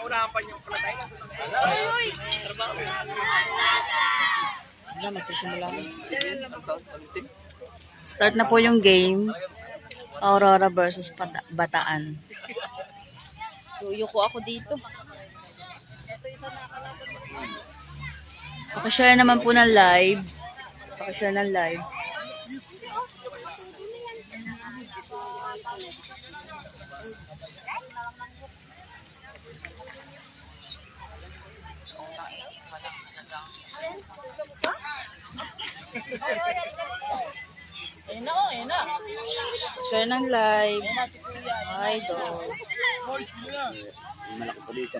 Wala, magsisimula na. Start na po yung game. Aurora versus Bataan. Yuyuko ako dito. Pakishare naman po ng live. Pakishare ng live. Ayun na. Share ng live. Idol. Malaki pa dito.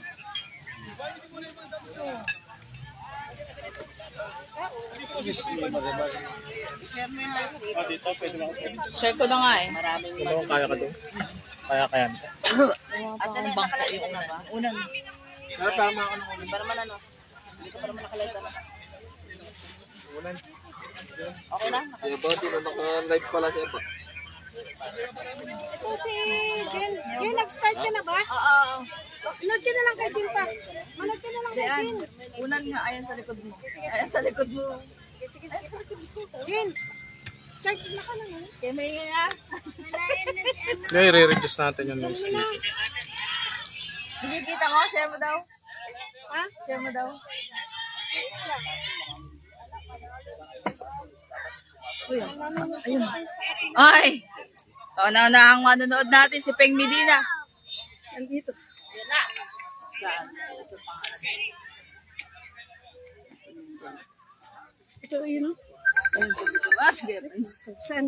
Share ko na nga eh. Kaya ka doon? Kaya. At nakalagay ko na ba? Unang. Tama ako ng Hindi pa naman ano. Hindi ko pa naman nakalagay na. ulan. Okay na? Siya ba? Di na naka-live pala siya ba? Ito si Jen. Jen, nag-start ka na ba? Oo. Manood ka na lang kay Jen pa. Manood ka na lang kay Jen. Unan nga, ayan sa likod mo. Ayan sa likod mo. Sige. Jen, start na ka na nga. Kaya may nga. Ngayon, i-reduce natin yung noise. Hindi kita mo, share mo daw. Ha? Share mo daw. Uy, ayun. Ay! Kauna-una ang manonood natin, si Peng Medina. Nandito. Saan? Ito yun. Ah, sige. Saan?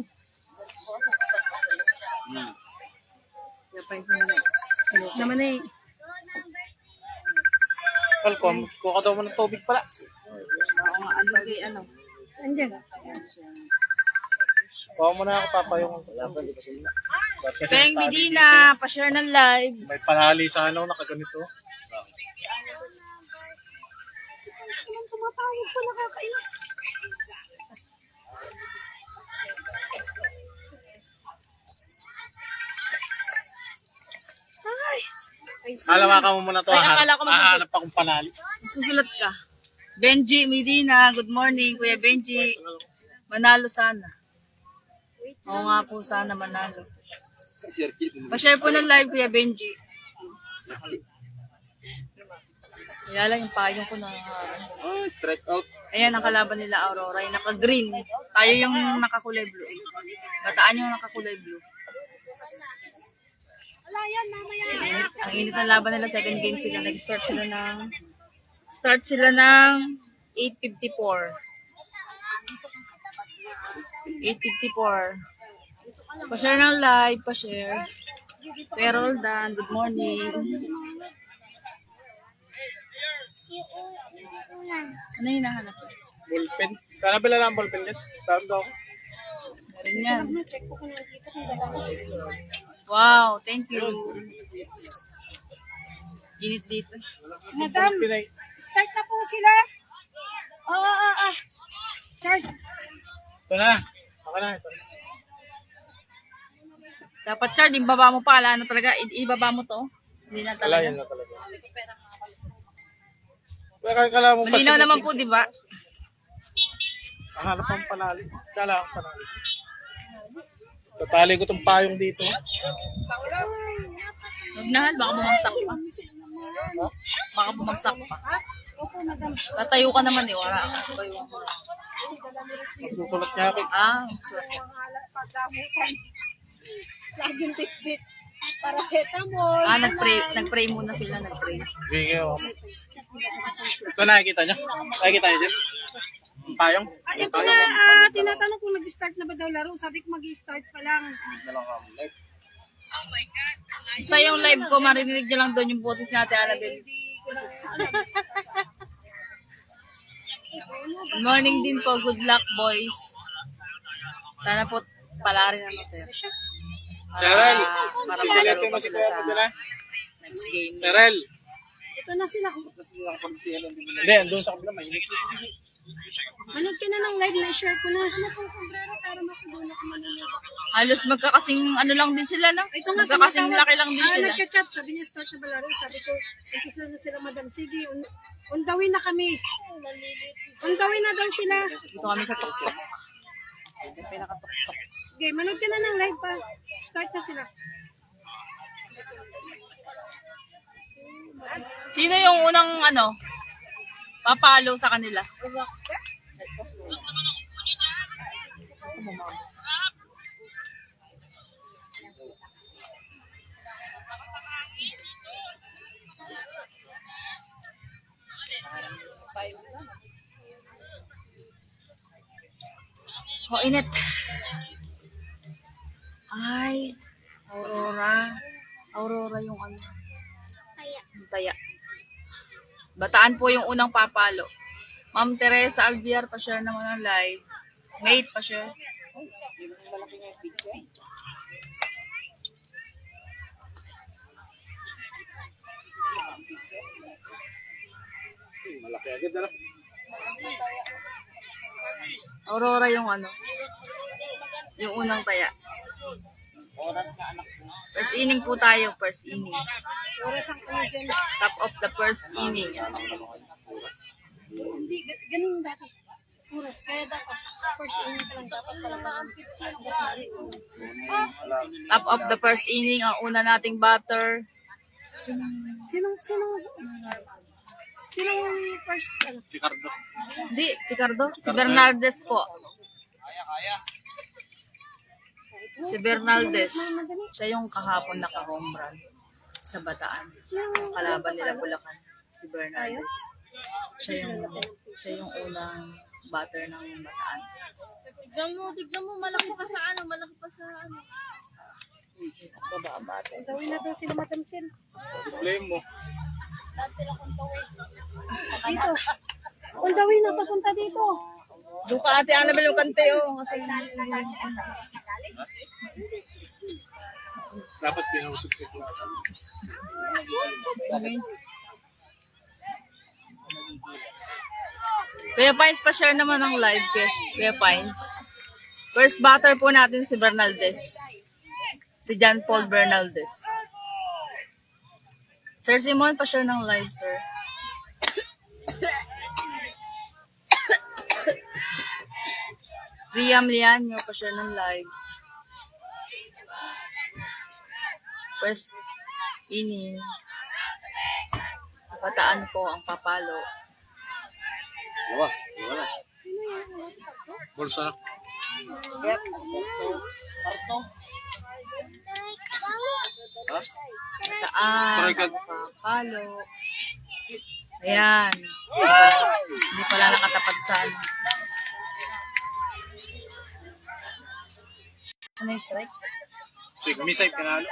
Yapay ko na. Naman eh. Welcome. Kuha daw mo ng tubig pala. Oo nga, ano kay ano. Saan dyan? Kuha mo na ako papayong. Peng Medina, pa-share ng live. May panali sa ano, nakaganito. Anong tumatawag ko, nakakainis. Ay! Alawakan mo muna to. Ay, akala ko Hahanap akong panali. Susulat ka. Benji Medina, good morning, Kuya Benji. Manalo sana. Oo nga po, sana manalo. Pa-share po ng live, Kuya Benji. Kaya lang yung payong ko na. Oh, strike out. Ayan, ang kalaban nila, Aurora. Yung naka-green. Tayo yung nakakulay blue. Bataan yung nakakulay blue. Wala yan, mamaya. Ang init ng laban nila, second game sila. Nag-start sila ng 8:54. 8:54. Pa-share ng live, pa-share. Pero Dan, good morning. Ano yung hinahanap? Ballpen. Sana bila lang ballpen dyan. Saan daw? Meron yan. Check ko kung nandito kung dala. Wow, thank you. Init dito. Madam, start na po sila. Oo. Start. Ito na. Okay na. Ito na. Dapat Chard, ibaba mo pa. Ala na talaga. Ibaba mo to. Hindi na Wala talaga. yan na talaga. Kala mo Malinaw naman po, di ba? Hanap ang panali. Kala ang panali. Tatali ko itong payong dito. Huwag na, baka bumagsak pa. Baka bumagsak pa. Opo, madam. Tatayo ka naman eh. Wala. Magsusulat niya ako. Sulat ka. Pagkamutan. Laging bit-bit. Paracetamol. Nag-pray muna sila. Nag-pray. Bigay ako. Ito nakikita niyo? Nakikita niyo dyan? Ang payong? Ito na, tinatanong kung nag-start na ba daw laro. Sabi ko mag-start pa lang. Basta yung live ko, marinig nyo lang doon yung boses natin, Annabelle. Good morning din po. Good luck, boys. Sana po pala rin naman sa'yo. Cheryl! Para malaro pa sila sa next game. Cheryl! Ito na sila. Hindi, doon sa kabila may Manood ka na ng live na share ko na. Ano pong sombrero para makadulog ko manunod. Halos magkakasing ano lang din sila, no? Ito nga, Magkakasing laki lang din sila. Nagka-chat, sabi niya start na balaro. Sabi ko, isa na sila, madam. Sige, undawin na kami. Undawin na daw sila. Dito kami sa tuktok. Pinakatuktok. Okay, manood ka na ng live pa. Start na sila. Sino yung unang ano, papalo sa kanila? Oh, init. Ay, Aurora. Aurora yung ano. Yung taya. Bataan po yung unang papalo. Ma'am Teresa Albiar, pa-share naman ang live. Mate, pa-share. malaki agad na. Aurora yung ano. Yung unang taya. First inning po tayo, first inning. Oras ang kanil. Top of the first inning. Hindi, ganun dati. Oras, kaya dapat first inning ka lang dapat talaga. Top of the first inning, ang una nating batter. Sinong first, ano? Si Cardo. Hindi, si Cardo. Si Bernaldez po. Si Bernaldez. Siya yung kahapon naka-home run sa Bataan. Ang kalaban nila Bulacan. Si Bernaldez. Siya yung unang batter ng Bataan. Tignan mo, malaki pa sa ano. Gawin na daw sila matamsil. Blame mo. Dito. Undawin na papunta dito. Doon ka ate Annabel yung kante oh. Kasi Dapat pinausap ko ito. Kuya Pines, pa-share naman ng live. Kuya Pines. First batter po natin si Bernaldez. Si John Paul Bernaldez. Sir Simon, pa-share ng live, sir. Riam Lianyo, pa-share ng live. First inning. Bataan po ang papalo. Lawa. Wala. Bulsa. Ha? Bataan, papalo. Ayan. Hindi pala nakatapat sa ano. Ano yung strike? Sige, misay pinalo.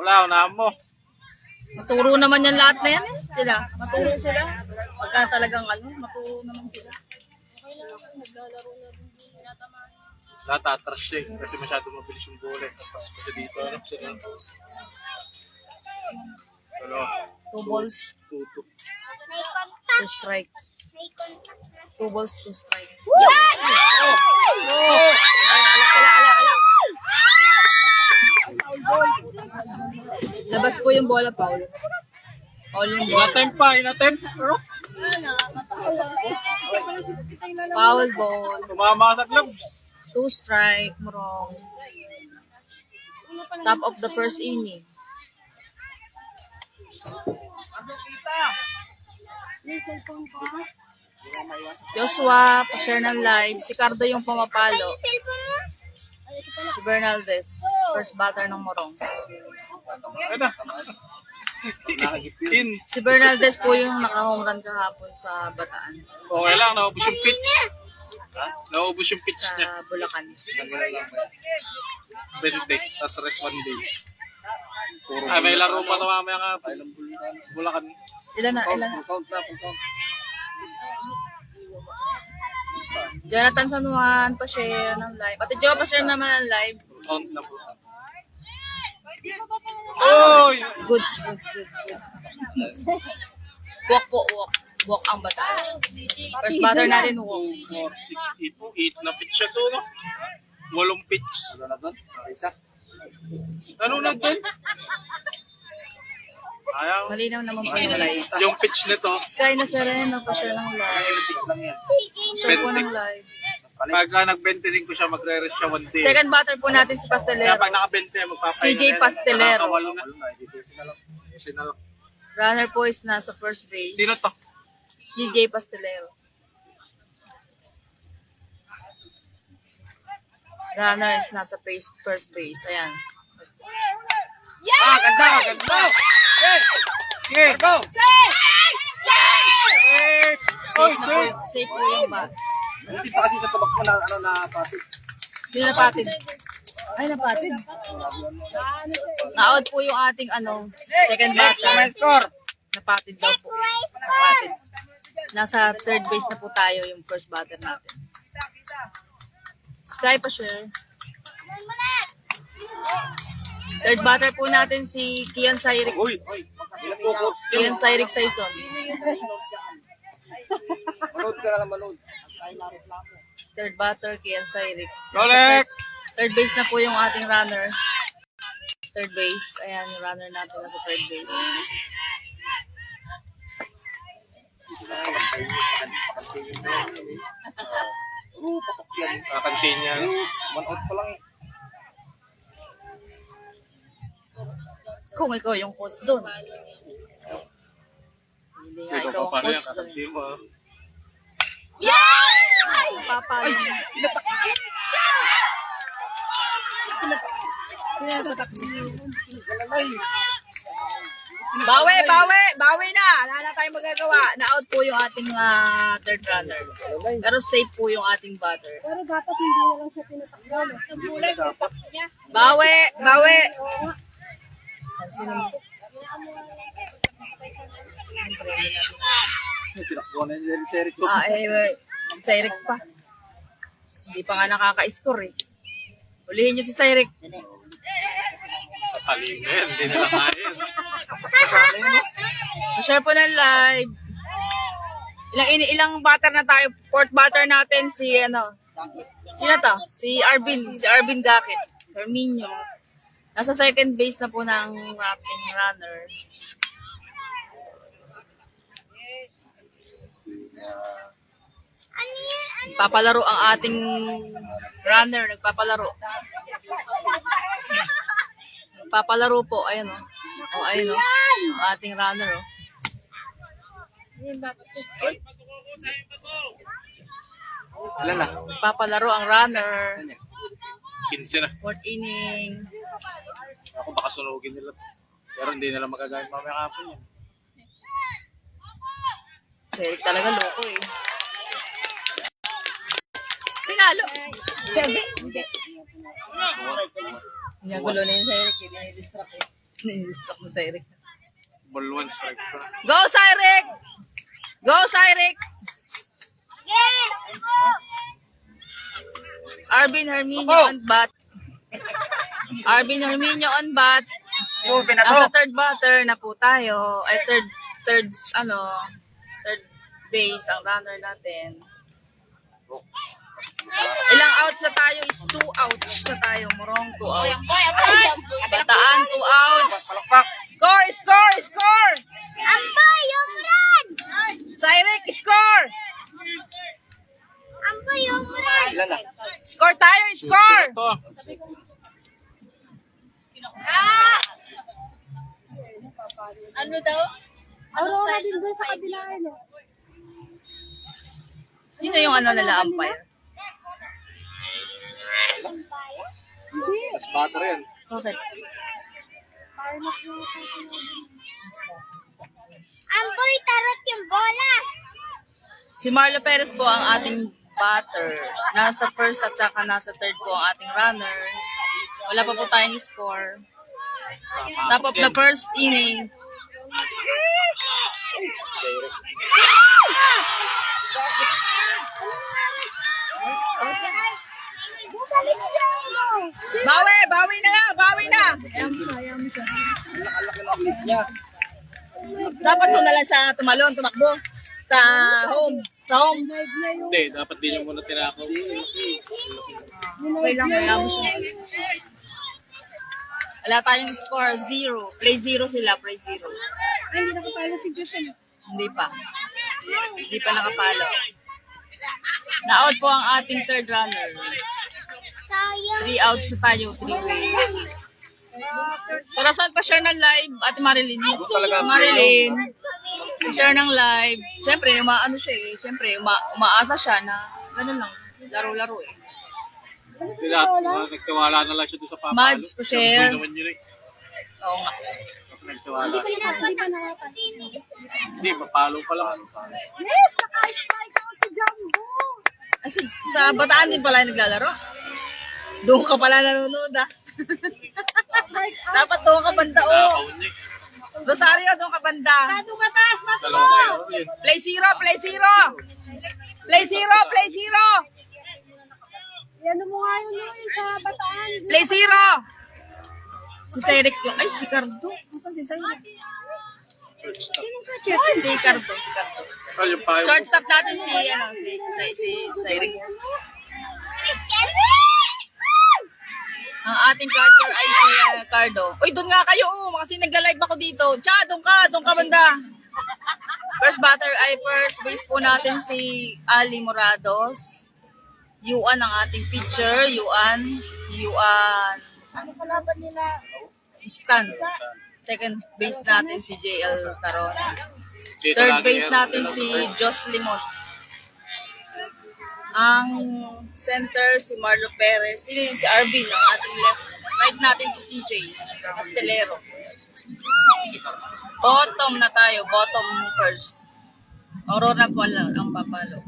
Unahan mo. Maturo naman yan lahat na yan eh. Sila. Maturo sila. Pagka talagang ano, maturo naman sila. Lahat atras siya eh. Kasi masyado mabilis yung bola. Tapos pa siya dito. Ano siya na? Ano? 2 balls, 2 strike. 2 balls, 2 strike. Labas po yung bola, Paul. Paul yung bola. Inatem. Ano? Foul ball. Tumama sa gloves. 2 strike, Morong. Top of the first inning. Joshua, pa-share ng live. Si Cardo yung pumapalo. Si Bernaldez, first batter ng Morong. Ano? In. Si Bernaldez po yung naka-home run kahapon sa Bataan. Okay lang, naubos yung pitch. Naubos yung pitch Sa niya. Bulacan. 20, tapos rest 1 day. Ay, may laro pa ito mamaya nga. Bulacan. Ilan na? Jonathan San Juan, pa-share ng live. Pati Jo, pa-share naman ng live. Count na po. Oy! Good. Walk po, walk. Walk ang bata. First batter natin, walk. 2, 4, 6, 8. 8 na pitch siya to, no? 8 pitch. Ano na doon? Isa. Ano na doon? Ayaw. Malinaw naman po yung live. Yung pitch nito, Sky na Sereno, pa-share ng live. pitch lang yan. Share po ng live. Pagka nag-20 rin ko siya, magre-rest siya 1 day. Second batter po natin si Kaya Pastelero. pag naka-20, magpapahinga CJ na yan. Pastelero. Nakakawalo na. Sino lang? Runner po is nasa first base. Sino to? CJ Pastelero. Runner is nasa first base. Ayan. Ah, ganda! Ganda! Okay! Go! Safe na po, safe po yung bat. Hindi pa kasi sa tabak mo na, ano, na pati. Sino napatid? Ay, napatid. Na-out po yung ating second batter. Score! Napatid daw po. Napatid. Nasa third base na po tayo yung first batter natin. Sky pa share. Third batter po natin si Kian Sayrik. Uy! Ilan po, coach? Kian Sayrik Saison. Manood ka na lang, manood. Third batter, Kian Sayrik. Collect! Third base na po yung ating runner. Third base. Ayan yung runner natin nasa third base. Pasok yan. Kakantin niya. 1 out pa lang eh. Kung ikaw yung coach doon. Hindi nga ikaw ang coach doon. Kakantin mo. Papalo. Bawi na. Wala na tayong magagawa. Na-out po yung ating third runner. Pero safe po yung ating batter. Pero dapat hindi na lang siya tinatakbo. Bawi. Sino mo? Pinakbuhan na yung Eric ko. Cyrek pa. Hindi pa nga nakaka-score eh. Ulihin nyo si Cyrek. Halin na yan. Hindi nila kaya yan. Share po ng live. Ilang batter na tayo. Fourth batter natin si Sino to? Si Arvin Gakit. Herminio. Nasa second base na po ng ating runner. Nagpapalaro ang ating runner. Nagpapalaro po. Ayan o. Ayun o. Ang ating runner o. Ilan na? Nagpapalaro ang runner. 15 na. Fourth inning. Ako baka sunugin nila. Pero hindi nila magagawin mamaya kapon yan. Cyrek talaga loko eh. Pinalo. Ginagulo na yung Cyrek eh. Dinidistract eh. Dinidistract mo Cyrek. Ball 1 strike ko na. Go Cyrek! Go Cyrek! Arvin Herminio on bat. Arvin Herminio on bat. Nasa third batter na po tayo. Ay third base ang runner natin. Ilang outs na tayo is 2 outs na tayo. Morong 2 outs. Bataan 2 outs. Score! Ampay, yung run! Cyrek, score! Ampay, yung run! Ilan na? Score tayo, score! Ito. Ano daw? Aurora din doon sa kabila. Sino yung nila umpire? Mas batter yan. Okay. Ampay, tarot yung bola! Si Marlo Perez po ang ating batter. Nasa first at saka nasa third po ang ating runner. Wala pa po tayong score. Top of the first inning. Bawi na nga, bawi na. Dapat doon na lang siya tumalon, tumakbo. Sa home. Sa home. Hindi, dapat din yung muna tinakaw. Okay lang, kaya mo siya. Wala tayong score, 0. Play 0 sila, play 0. Ay, hindi nakapala si Josh. Hindi pa. Hindi pa nakapalo. Na-out po ang ating third runner. Sayang. 3 outs na tayo, 3 way. Para saan pa share ng live, Ate Marilyn? Marilyn, share ng live. Siyempre, ano siya eh. Siyempre, umaasa siya na gano'n lang. Laro-laro eh. Nagtiwala na lang siya doon sa papalo. Mads, pa-share. Naman yun eh. Oo nga. Nagtiwala. Hindi pa nakapala. Hindi, papalo pa lang. Yes, naka-strike out si Jumbo. Kasi sa Bataan din pala naglalaro. Doon ka pala nanonood ah. Dapat doon ka banda oh. Tinakaw niya eh. Rosario, doon ka banda. Sado batas, Dalawa kayo. Yun. Play 0, play 0. Play 0, play 0. Yan mo nga yun sa Bataan. Play 0. Si Cedric yung, ay si Cardo. Nasaan si Cedric? Sinong catcher? Si Cardo, si Cardo. Well, yung payo. Shortstop natin si, ano, si Cedric. Ang ating catcher ay si Cardo. Uy, doon nga kayo, kasi nagla-live ako dito. Cha, doon ka banda. First batter ay first base po natin si Ali Morados. Yuan ang ating pitcher, Yuan. Ano kalaban nila? Stan. Second base natin si JL Taron. Dito Third lagi base yan. natin si Jos Limon. Ang center si Marlo Perez. Sino yun? Si RB ng ating left. Right natin si CJ Castelero. Bottom na tayo. Bottom first. Aurora po ang papalo.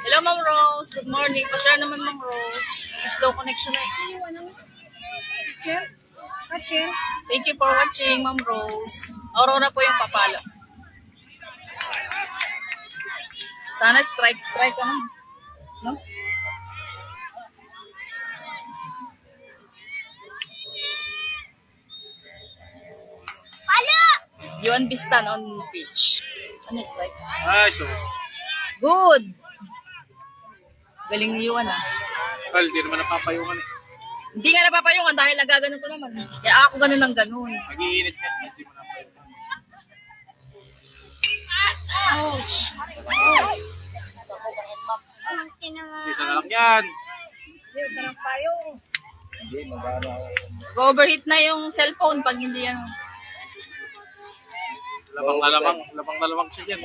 Hello, Ma'am Rose. Good morning. Pa-share naman, Ma'am Rose. Slow connection na eh. Catcher? Catcher? Thank you for watching, Ma'am Rose. Aurora po yung papalo. Sana strike ano? No? Palo! Yuan Bistan on pitch. Ano yung strike? Ay, so. Good! Galing ni Yuan ah. Well, di naman napapayungan eh. Hindi nga napapayungan dahil nagaganon ko naman. Kaya ako ganun ng ganun. Mag-iinit ka. Hindi mo napayungan. Ouch! Isa na lang yan. Overheat na yung cellphone pag hindi yan. Labang na lamang siya yan.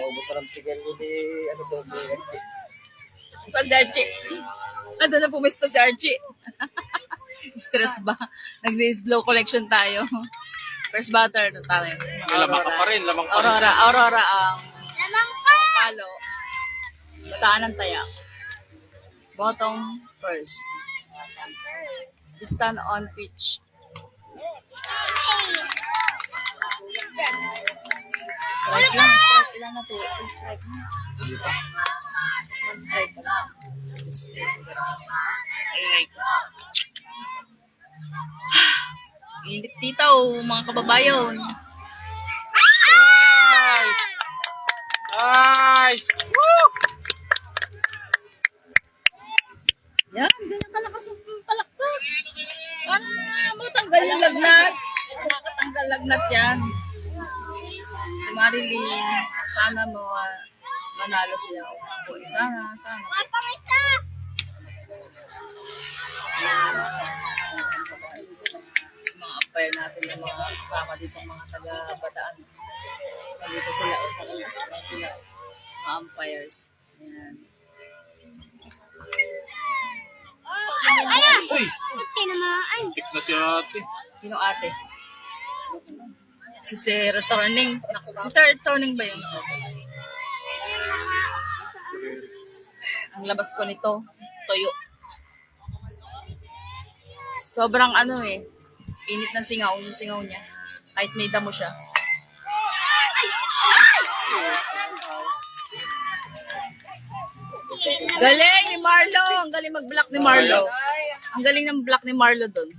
Saan si Archie? Ando na pumista si Archie. Stress ba? Nag-slow collection tayo. First batter na tayo. Lamang ka pa rin. Lamang pa rin. Aurora ang Lamang pa! palo. Bataan ng taya. Bottom first. Stand on pitch. Strike lang. Strike ilan na to? Strike na. One strike pa lang. Ingay ko. Init dito, mga kababayon. Nice! Nice! Woo! Yan, ganyan kalakas ang palakpak. Para matanggal yung lagnat. Makakatanggal lagnat yan. Si Marilyn, sana manalo sila. Uy, sana. Papangisa! Mga umpire natin, yung mga kasama dito, mga taga-Bataan. Nandito sila. Yan sila. Mga umpires. Yan. Ano? Uy! Tinamaan. Tik na si ate. Sino ate? Si Sir Turning. Si Sir Turning ba yun? Ang labas ko nito, toyo. Sobrang ano eh, init ng singaw, yung singaw niya. Kahit may damo siya. Galing ni Marlo. Ang galing mag-block ni Marlo. Ang galing ng block ni Marlo doon.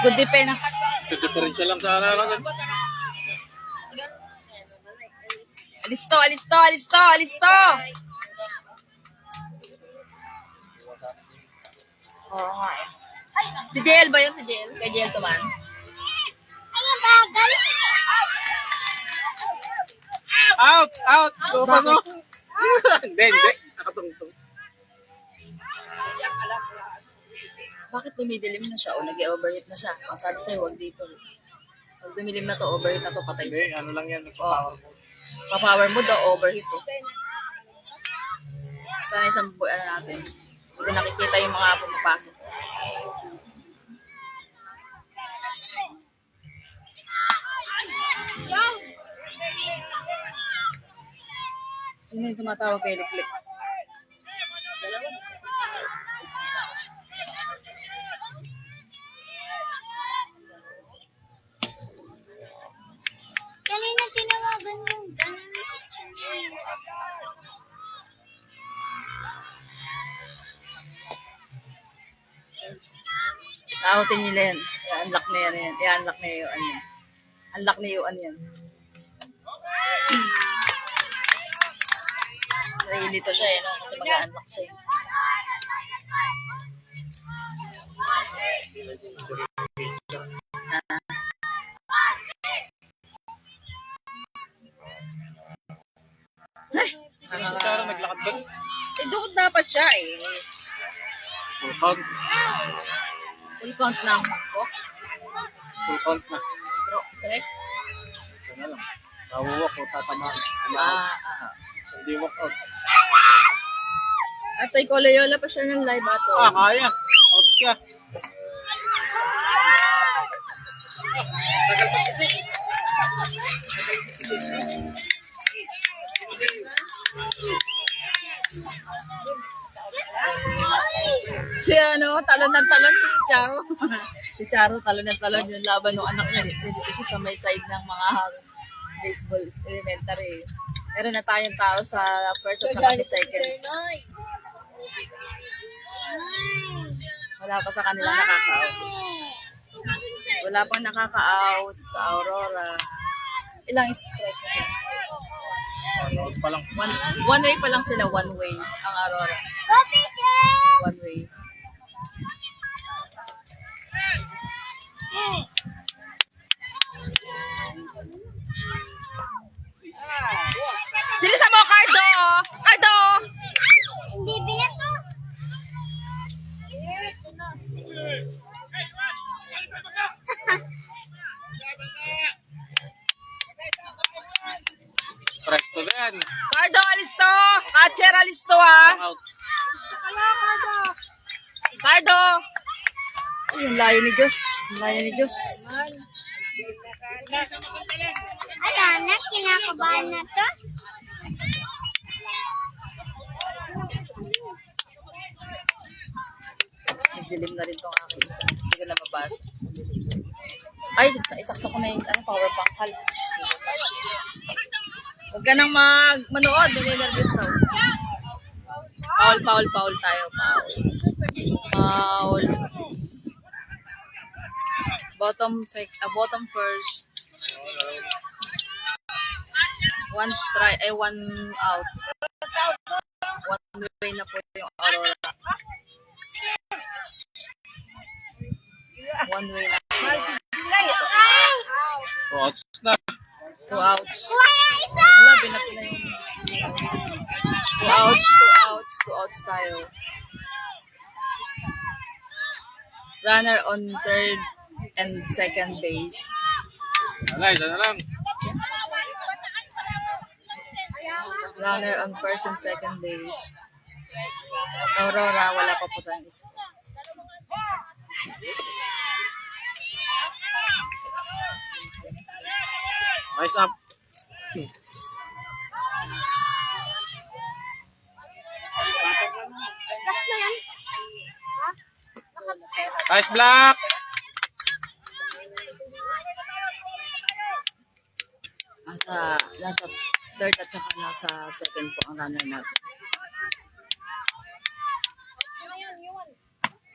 Good defense. Differential lang sa araw. Alisto, alisto, alisto, alisto. Oo nga eh. Si JL ba yun? Si JL? Kay JL Tuman? Ay, bagal. Out! Out! Lupas o! Hindi, hindi. Nakatungtong. Bakit dumidilim na siya o nag-overheat na siya? Ang sabi sa'yo, huwag dito. Pag dumilim na to, overheat na to, patay. Hindi, ano lang yan. Oo. Pa-power mode o overheat to. Sana isang ano natin. Hindi nakikita yung mga pumapasok. Sino yung tumatawag kay Liklik? Kanina tinawagan yung Taotin nila yan. I-unlock na yan. I-unlock na yung ano yan. Unlock na yung ano yan. Nahilito siya eh, no? Kasi mag-unlock siya eh. Sa Tara, naglakad ba? Eh, doon dapat siya eh. Full count. Full count ng walk. Full count na. Stroke. Select. Sana lang. Nawawak o tatamaan. Hindi walk out. At ay Loyola pa siya ng live ato. Kaya. Out ka. Tagal pa kasi. Si ano, talon ng talon, si Charo. Si Charo, talon ng talon yung laban ng anak niya. Dito siya sa may side ng mga baseball elementary. Meron na tayong tao sa first at saka sa second. Wala pa sa kanila nakaka-out. Wala pang nakaka-out sa Aurora. Ilang strike kasi? Out pa lang. One way pa lang sila, one way ang Aurora. Go, Peter! One way. Silisan mo, Cardo! Cardo! Hindi binato. Strike to yan. Cardo, alisto! Catcher, alisto ha! Out. Cardo! Ay, yung layo ni Diyos. Layo ni Diyos. Ano, anak, kinakabahan na to? Nagdilim na rin tong aking isa. Hindi ko na mabasa. Ay, isaksak ko na yung power bank. Huwag ka nang manood. Nininervous daw. Foul, foul, foul tayo. Foul. Foul. Bottom first. One strike, one out. One way na po yung Aurora. One way na. Outs na. Two outs. Kaya isa! Wala, binato na yung outs. Two outs, two outs, two outs tayo. Runner on third and second base. Alay, sana lang. Runner on first and second base. Aurora, wala pa po tayong isa. Nice up. Last na yan. Nice block. Nasa third at saka nasa second po ang runner natin.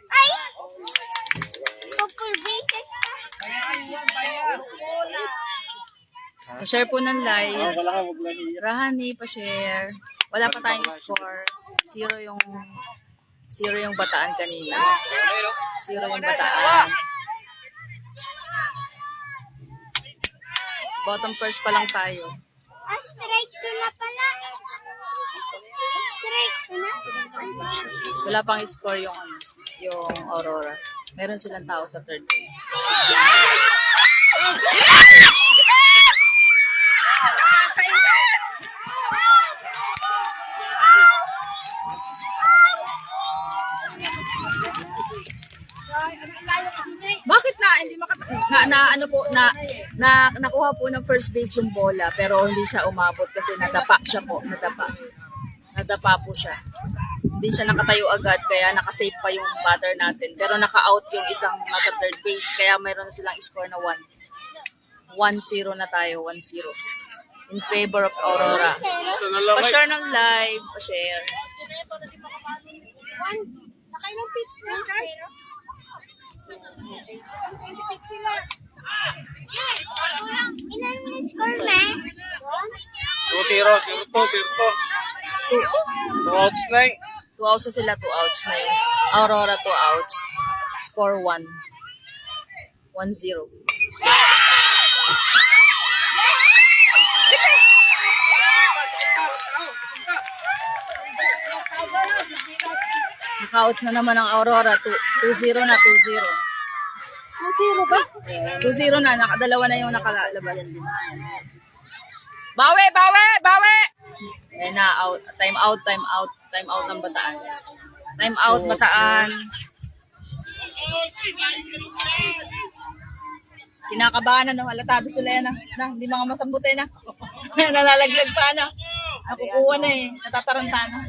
Ay! Couple bases ka. Pa-share po ng live. Rahani, pa-share. Wala pa tayong scores. Zero yung bataan kanina. Zero yung bataan. Bottom first pa lang tayo. Strike to na pala. Strike to na. Wala pang score yung Aurora. Meron silang tao sa third base. Bakit hindi nakuha po ng first base yung bola pero hindi siya umabot kasi nadapa po siya. Hindi siya nakatayo agad kaya nakasave pa yung batter natin pero naka-out yung isang nasa third base kaya mayroon silang score na 1-0 na tayo, 1-0 in favor of Aurora. Pa-share ng live, pa-share. Nakailang pitch na, Char? 20 pitch sila. Ilan mo yung score, me? 2-0, 0-2. 2 outs na eh. 2 outs na sila, 2 outs na yun. Aurora 2 outs. Score 1. 1-0. Naka-outs na naman ang Aurora. 2-0 na, 2-0. 2-0 ba? 2-0 na, nakadalawa na yung nakalabas. Bawi! Eh na, out. Time out ng Bataan. Time out, Bataan. Kinakabahan na, halatado sila yan hindi mga masambutin na. Nalalaglag pa na. Nakukuha na eh, natataranta na.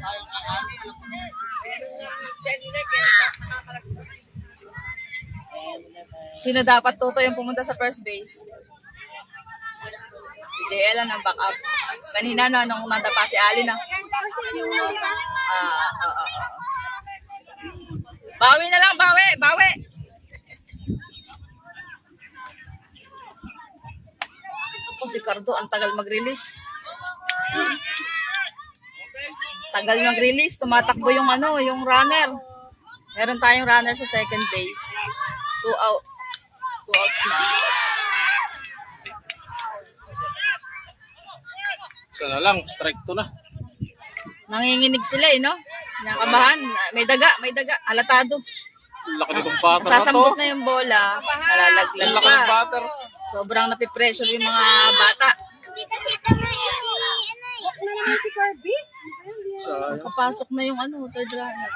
Sino dapat Toto yung pumunta sa first base? Si JL ang backup. Kanina nung nadapa si Ali na. Bawi na lang, bawi. Ako si Cardo, ang tagal mag-release. Tumatakbo yung yung runner. Meron tayong runner sa second base. 2 outs na. Sana lang, strike to na. Nanginginig sila no? Nakabahan. May daga. Alatado. Laki nitong batter na to. Sasambot na yung bola. Nalalaglag Laki ng pa. batter. Sobrang napipressure yung mga bata. Hindi kasi ito na Walk na naman si Kirby. Nakapasok na yung third runner.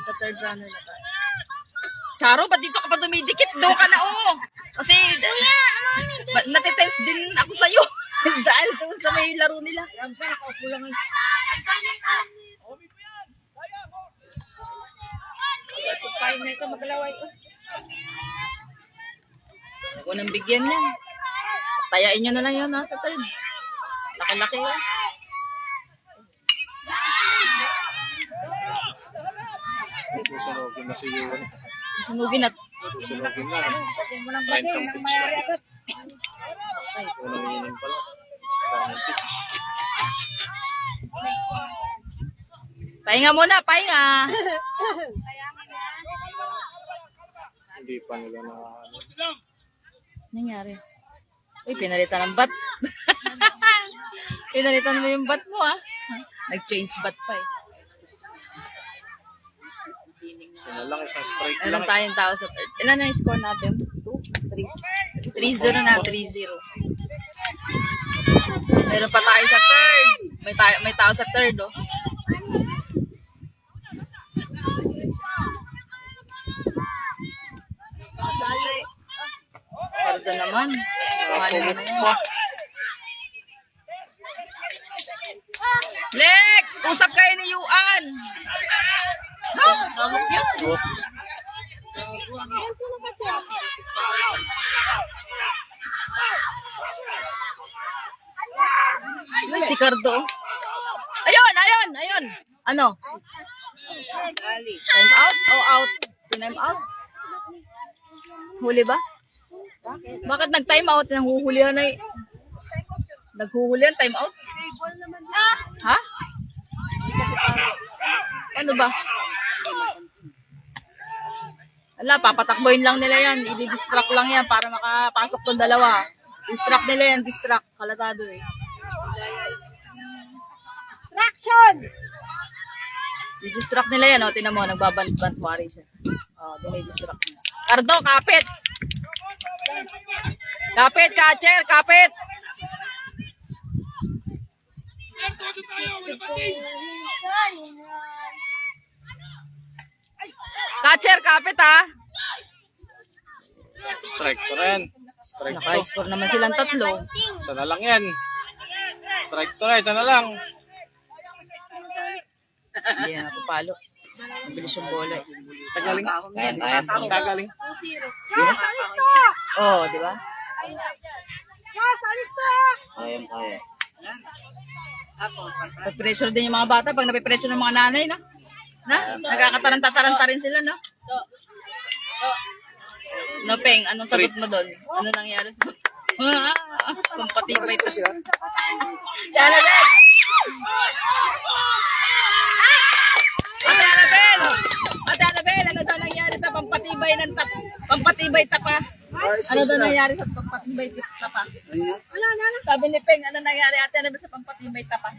Sa third runner na tayo. Charo, ba't dito ka pa dumidikit? Doon ka na, Kasi, natitense din ako sa'yo. Dahil doon sa may laro nila. Ramsa, nakaupo lang. Pahin na ito, magalaway. Huwag ko nang bigyan niya. Tayain nyo na lang yun nasa third. Laki-laki yun. Susunogin na si Yuan. Sunugin at Susunogin na. 30 pitch na. Unang inning pala. 30 pitch. pahinga muna, pahinga. Hindi pa nila na Nangyari? Uy, pinalitan ng bat. Pinalitan mo yung bat mo, Nag-change bat pa, Sana lang, isang strike Meron lang. tayong tao sa third. Ilan na yung score natin? 2, 3. 3-0 na, 3-0. Meron pa tayo sa third. May tao sa third, Pardo naman. Mahal na yan. Lek! Usap kayo ni Yuan! Sabok yun. Sino ka, Char? Ay, si Cardo. Ayun. Ano? Time out o out? Time out? Huli ba? Bakit nag-time out? Nanghuhulihan ay. Naghuhulihan, time out? Ha? Ano ba? Ala, papatakboyin lang nila yan. I-distract lang yan para makapasok tong dalawa. Distract nila yan, distract. Kalatado eh. Traction! I-distract nila yan, o. Tinan mo, nagbabant-bant-wari siya. O, dinay-distract nila. Cardo, kapit! Kapit, catcher, kapit! Catcher, kapit ha! Strike pa rin. Strike to. Naka-score naman silang tatlo. Isa na lang yan. Strike to na, isa na lang. Hindi na napapalo. Mabilis yung bola eh. Tagaling. Tagaling. Oo, di ba? Yes, alis na! Kaya. Pag-pressure din yung mga bata pag napipressure ng mga nanay, no? Nagkakataranta-taranta rin sila, no? No, Peng, anong sagot mo doon? Ano nangyari sa... Pampatibay ito siya. Yan na, Ben! Ate Annabel, ano daw nangyari sa pampatibay tapa? Ano daw nangyari sa pampatibay tapa? Sabi ni Peng, ano nangyari Ate Annabel sa pampatibay tapa?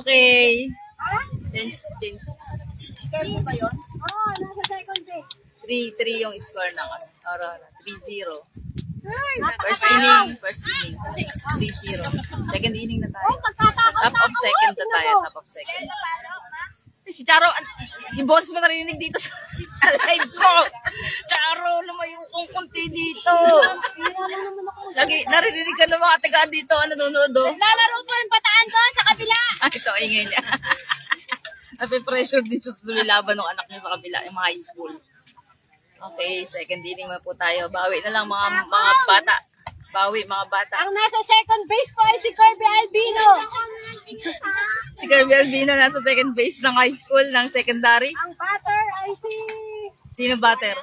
Okay. Change. Oo, nasa second base. 3-3 yung score ng Aurora. 3-0. Ay, First inning. 3-0. Second inning na tayo. Top of second na tayo. Top of second. Si Charo, yung boses mo narinig dito sa live ko. Charo, lumayo kong konti dito. Lagi, narinig ka ng mga tagaan dito. Ano nanonood? lalaro po yung pataan doon sa kabila. Ito, ingay niya. Nape-pressure din siya sa lumilaban ng anak niya sa kabila, yung mga high school. Okay, second inning mo po tayo. Bawi na lang mga bata. Bawi, mga bata. Ang nasa second base po ay si Kirby Albino. Si Kirby Albino nasa second base ng high school, ng secondary. Ang batter ay si... Sino batter?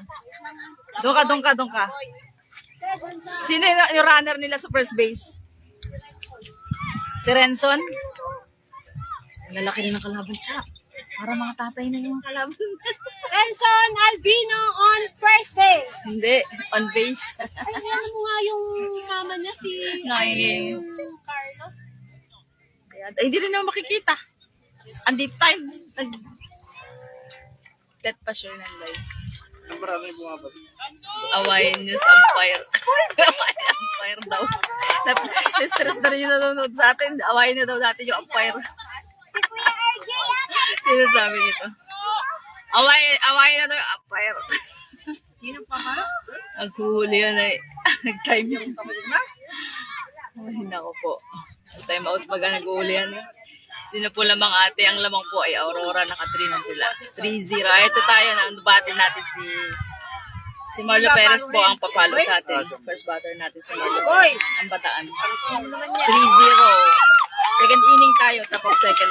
Doon ka. Sino yung runner nila sa first base? Si Renson? Lalaki rin ng kalaban siya. Para mga tatay na yung kalaban. Renson Albino on first base. Hindi, on base. Ay, ano mo nga yung mama niya, si Nangingin. Carlos. Ay, hindi rin naman makikita. Andip time. Dead pa sure ng live. Ang marami bumabas. Awayin news umpire. Awayin umpire daw. Stress na rin yung nanonood sa atin. Awayin na daw natin yung umpire. Sino sabi nito? Awayin na daw yung umpire. Sino pa ba? Naghuhuli yan eh. Nag-time yung kapatid na. Ay, nako po. Time out pag naghuhuli yan eh. Sino po lamang ate? Ang lamang po ay Aurora. Naka-3 na sila. 3-0. Ito tayo na. Batin natin si Marlo Perez po ang papalo sa atin. First batter natin si Marlo Perez. Ang bataan. 3-0. Second inning tayo. Tapos second.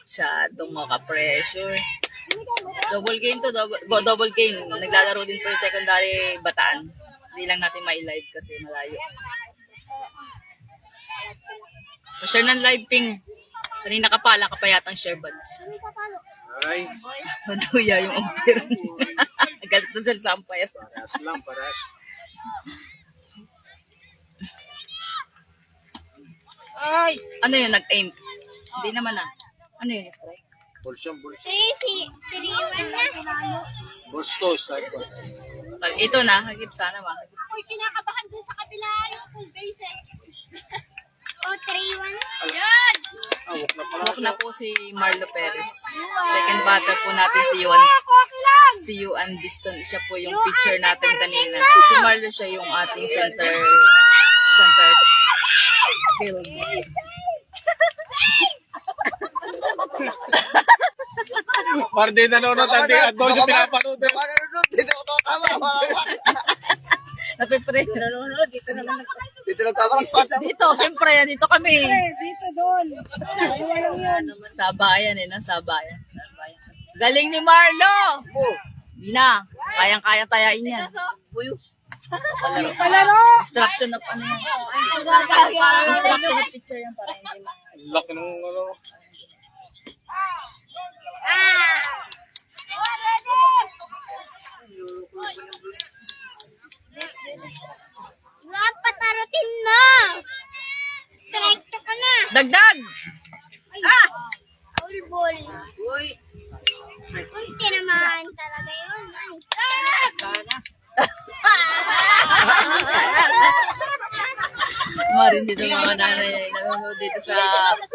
Masyadong maka-pressure. Double game to. Double game. Naglalaro din po yung secondary bataan. Hindi lang natin ma-live kasi malayo. Share ng live ping. Kanina ka pala kapayatang share buds. Ay, Maduya yung umpire. Galit na sila sa umpire. paras. Ay! Ano yun? Nag-aim? Hindi naman ah. Ano yun? Strike? Bulls yan, bulls. 3-1 na. Bulls to, strike to. Ito na. Hagip sana ba? Ako'y kinakabahan dun sa kabila yung full bases. O, 3-1. Yan! Awak na pala. Hawak na po si Marlo Perez. Second batter po natin si Yuan. Si Yuan Biston. Siya po yung pitcher natin kanina. Si Marlo siya yung ating center field. Para din nanonood, hindi doon yung pinapanood. Hindi ako tama. pre. Dito naman. Dito lang tama spot lang. Dito, siyempre, dito kami. Dito doon. Walang yun. Sabayan eh, sabayan. Galing ni Marlo! Hindi na, kayang-kaya tayain yan. Uy, Palaro! distraction of ano yan. Distraction of picture yan para hindi ma... Laki nung ano. Nga, patarutin mo. Strike to ka na. Dagdag! Ah! Ulbol. Uy, Kunti naman talaga yun. marin dito mga nanay nanonood dito sa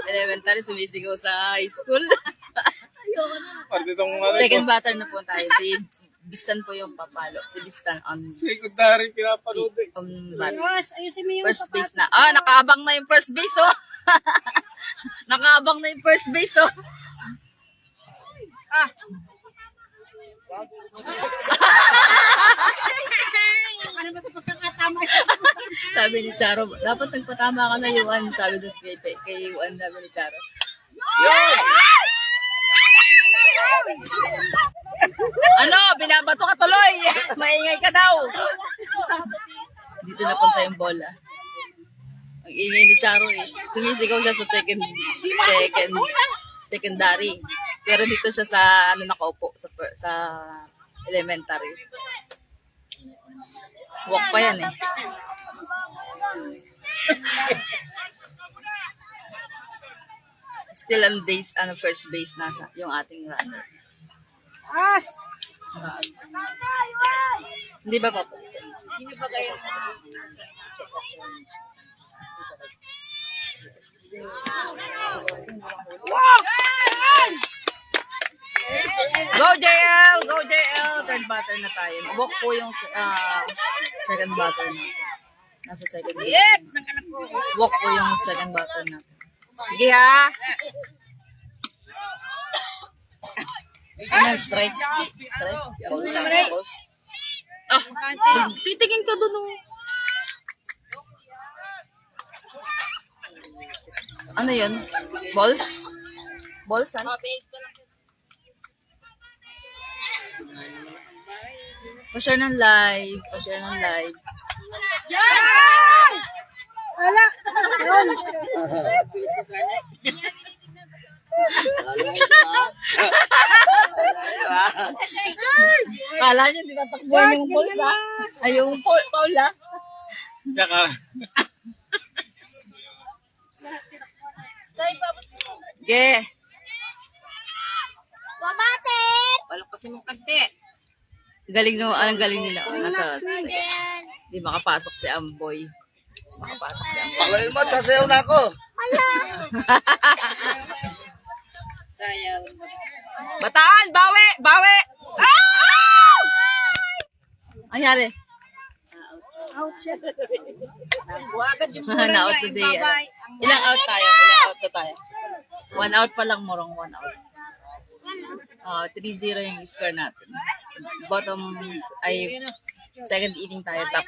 elementary, sumisigaw sa high school. Parang ditong ano. Second batter na po tayo. Si Bistan po yung papalo. Si Bistan on Secondary pinapanood eh. bat. Ross, ayusin mo yung First base na. Ah, nakaabang na yung first base, oh. Nakaabang na yung first base, oh. Ano ba ito pagkakatama? Sabi ni Charo, dapat nagpatama ka na Yuan. Sabi doon kay Yuan, sabi ni Charo. Ano, binabato ka tuloy. Maingay ka daw. Dito napunta yung bola. Ang ingay ni Charo eh. Sumisigaw siya sa secondary. Pero dito siya sa ano nakaupo sa elementary. Walk pa yan eh. Still on base, first base nasa yung ating runner. As! Hindi ba papa? Hindi ba kayo? Go JL! Go JL! Third batter na tayo. Walk po yung second batter natin. Nasa second base. Walk po yung second batter natin. Sige ha! Ano, strike? Strike? Pause. Ah, titingin ka dun oh. Ano yun? Balls? Balls na? Pa-share ng live. Pa-share ng live. Wala! Yun! Kala nyo, tinatakbuhan yung balls ha? Ay, yung Paul ha? Saka, Ge. Babater! Galing no, anong galing nila? Nasa, Ayan. di makapasok si Amboy. Makapasok si Amboy. Pangalain mo, sasayaw na ako. Bataan! Bawi! Bawi! Ah! Anyari? Out siya. Na-out to say. Ilang out tayo? Ilang out na tayo? 1 out pa lang, Morong. 1 out. 3-0 yung score natin. Bottom ay second inning tayo. Top.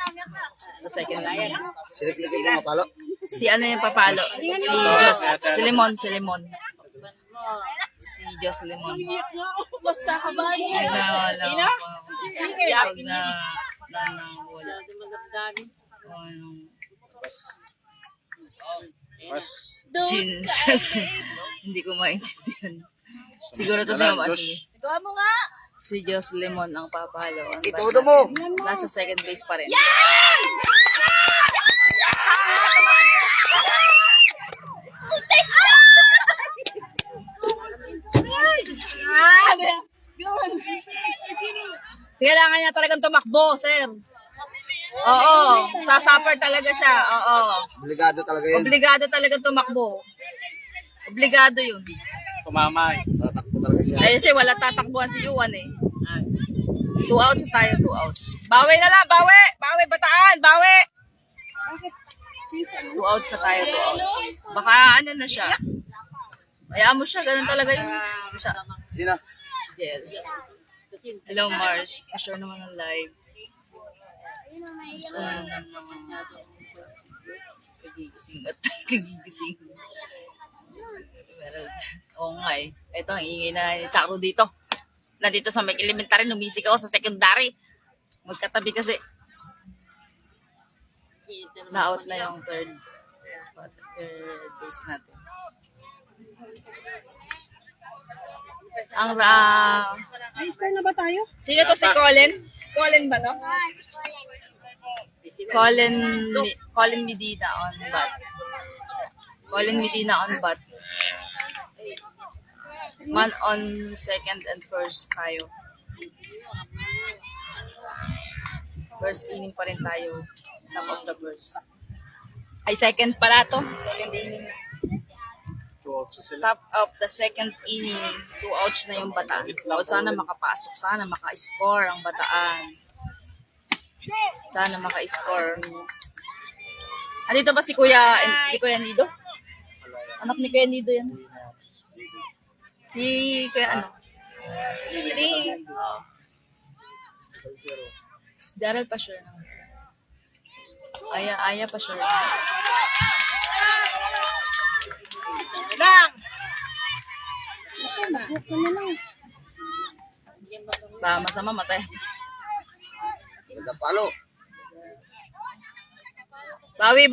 Sa second inning. Siniklikig mo mapalo. Si ano yung papalo? Si Jos. Si Limon. Si Limon. Si Jos Limon. Basta ka ba? Wala. Pag na wala. mas Jesus. Hindi ko maintindihan. Siguro to sa mga Ito mo nga. si Jos Limon ang papalo. Ang Itudo mo. nasa second base pa rin. Kailangan niya talagang tumakbo, sir. Oo, sasuffer talaga siya. Oo. Obligado talaga yun. Obligado talaga tumakbo. Obligado yun. tumamay. Tatakbo talaga siya. Ay, kasi wala tatakbuhan si Yuan eh. 2 outs tayo, 2 outs. Bawi na lang, bawi! Bawi, bataan, bawi! 2 outs na tayo, 2 outs. Baka ano na siya. Hayaan mo siya, ganun talaga yun. Siya. Sino? Si Jel. Hello Mars, pa-share naman ng live. Sino na So, kagigising at kagigising. Pero, oo nga eh. Ito, ang ingay na ni Charo dito. Nandito sa may elementary, numisik ako sa secondary. Magkatabi kasi. Na-out na yung third base natin. Ang Ay, score na ba tayo? sino to si Colin? Colin ba to? Colin Medina on bat. Colin Medina on bat. Man on second and first tayo. First inning pa rin tayo. Top of the first. Ay, second pala to. Second inning. 2 outs na sila. Top of the second inning. 2 outs na yung Bataan. Sana makapasok. Sana maka-score ang Bataan. Sana maka-score. Andito ba si Kuya Nido? Anak ni Kuya Nido yan. Si Kuya ano? Daryl pa sure. Aya pa sure. Lang! Ba, masama matay. Palo. Bawi!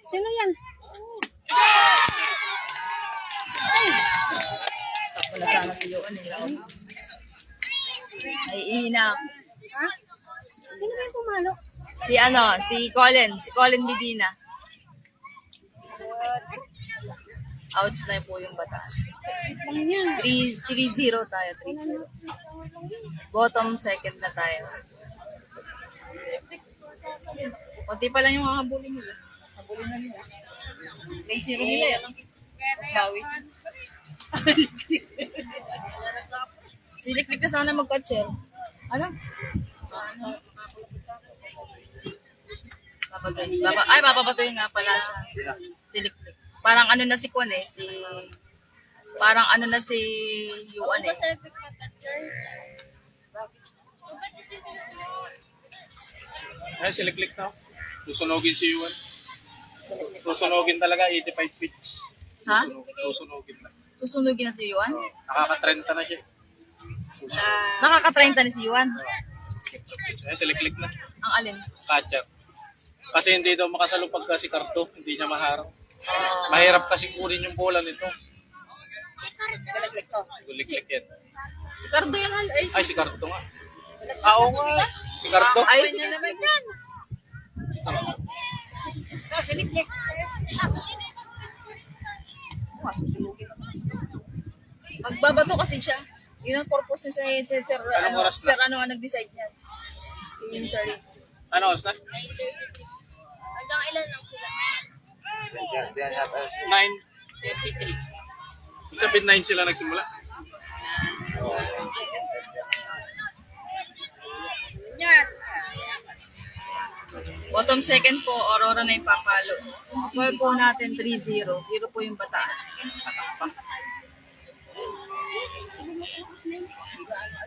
Sino yan? Stop ko na sana si Yoan nila. Ay, ihina. Ha? Sino ba yung pumalo? Si Colin Medina. Outs na po yung Bataan. Ano yan? 3-0 tayo, 3-0. Bottom second na tayo. Kunti pa lang yung habulin nila. Habulin na nila. 3-0 nila yan. Mas bawi. Siliklik na sana mag-catcher. Ano? Papapatuloy nga pala siya. Siliklik. Parang ano na si Kwan eh, parang ano na si Yuan eh. Ay, siliklik na. Susunogin si Yuan. Susunogin talaga, 85 pitch. Ha? Susunogin na. Susunugin na si Yuan? Nakaka-30 na siya. Nakaka-30 ni si Yuan. Ay, siliklik na. Ang alin? Catcher. Kasi hindi daw makasalo pagka si Carto, hindi niya maharap. Mahirap kasi kunin yung bola nito. Siliklik to. Siliklik yan. Si Cardo yan. Ay, si Carto nga. Oo nga. Si Carto. Ayos na naman yan. Siliklik. Magbabato kasi siya. Yun ang purpose niya si Sir, Anong oras na? Sir ano ang nag-decide niyan. Si Sir. Ano, oras na? Hanggang ilan lang sila? 9. 53. Ibig sabihin 9 sila nagsimula. Yan. Bottom second po, Aurora na yung papalo. Score po natin 3-0. 0 po yung Bataan.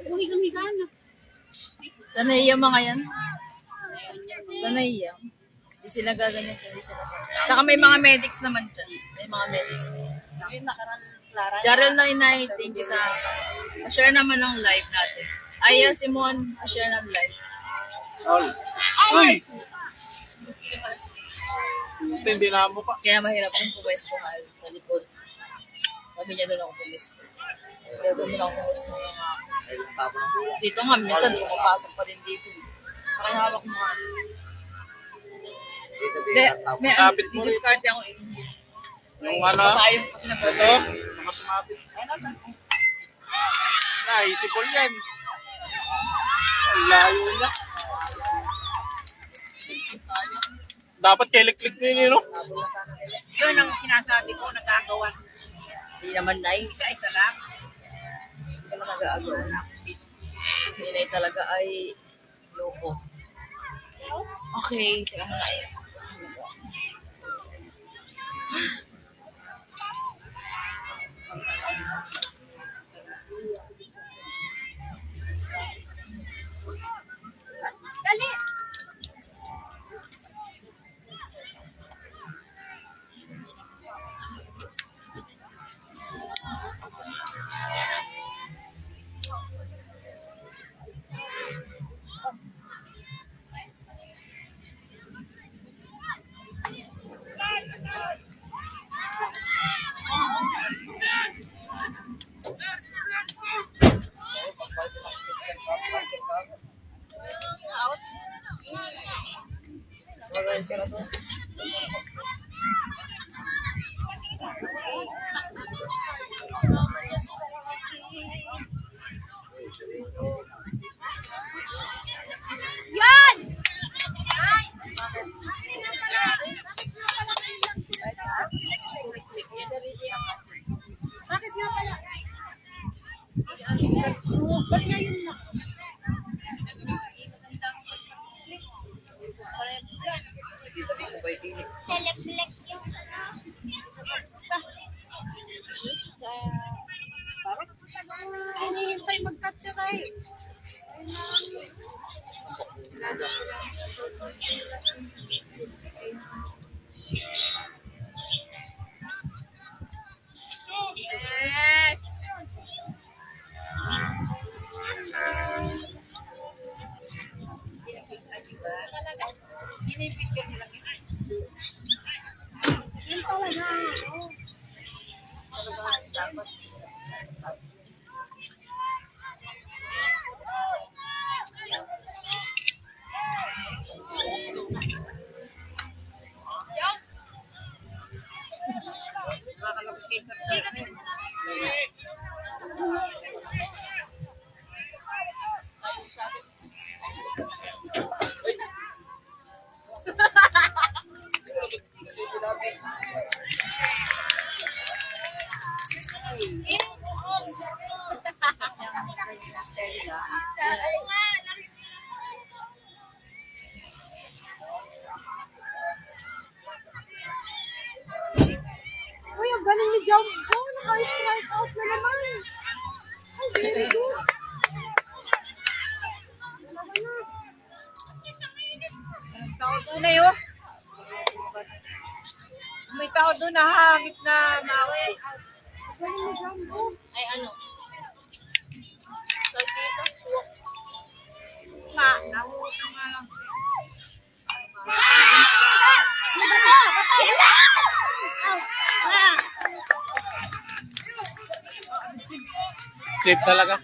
Humiga na. Sana iya mga yan. Sana iya. Hindi sila gaganyan kung hindi sila sana. Tsaka may mga medics naman dyan. May mga medics. Jarel Noynay, thank you sa share naman ng live natin. Aya Simon, share ng live. All. Uy! Hindi na mo pa. Kaya mahirap yung puwestuhan sa likod. Sabi niya doon ako pumisto. Kaya doon ako pumisto ng dito nga, minsan pumapasok pa din dito. Parang hawak mo nga. Hindi, Sabit mo rin. discard ako eh. Yung ano, Tayo kasi na ito, nakasumabit. Naisipol yan. Ang layo niya. Dapat kailiklik mo yun, no? Yun ang sinasabi ko, nagagawa. Hindi naman na Isa-isa lang. Hindi naman nag-aagaw na. Hindi talaga ay loko. Okay, teka muna eh. Dali! Yan! Bakit nga pala? Ba't ngayon na? Select yung Hinihintay mag-cut siya tayo. Yes! Talaga. Pinipicture nila. Yun talaga. Uy, ang galing ni Jumbo. Naka-strike out na naman. Ay, very good. Dalawa na. Tao doon na yun. May tao doon na hangit na mawi. Ang galing ni Jumbo. Ay, ano? Nga, nahuhusang nga lang. Safe talaga.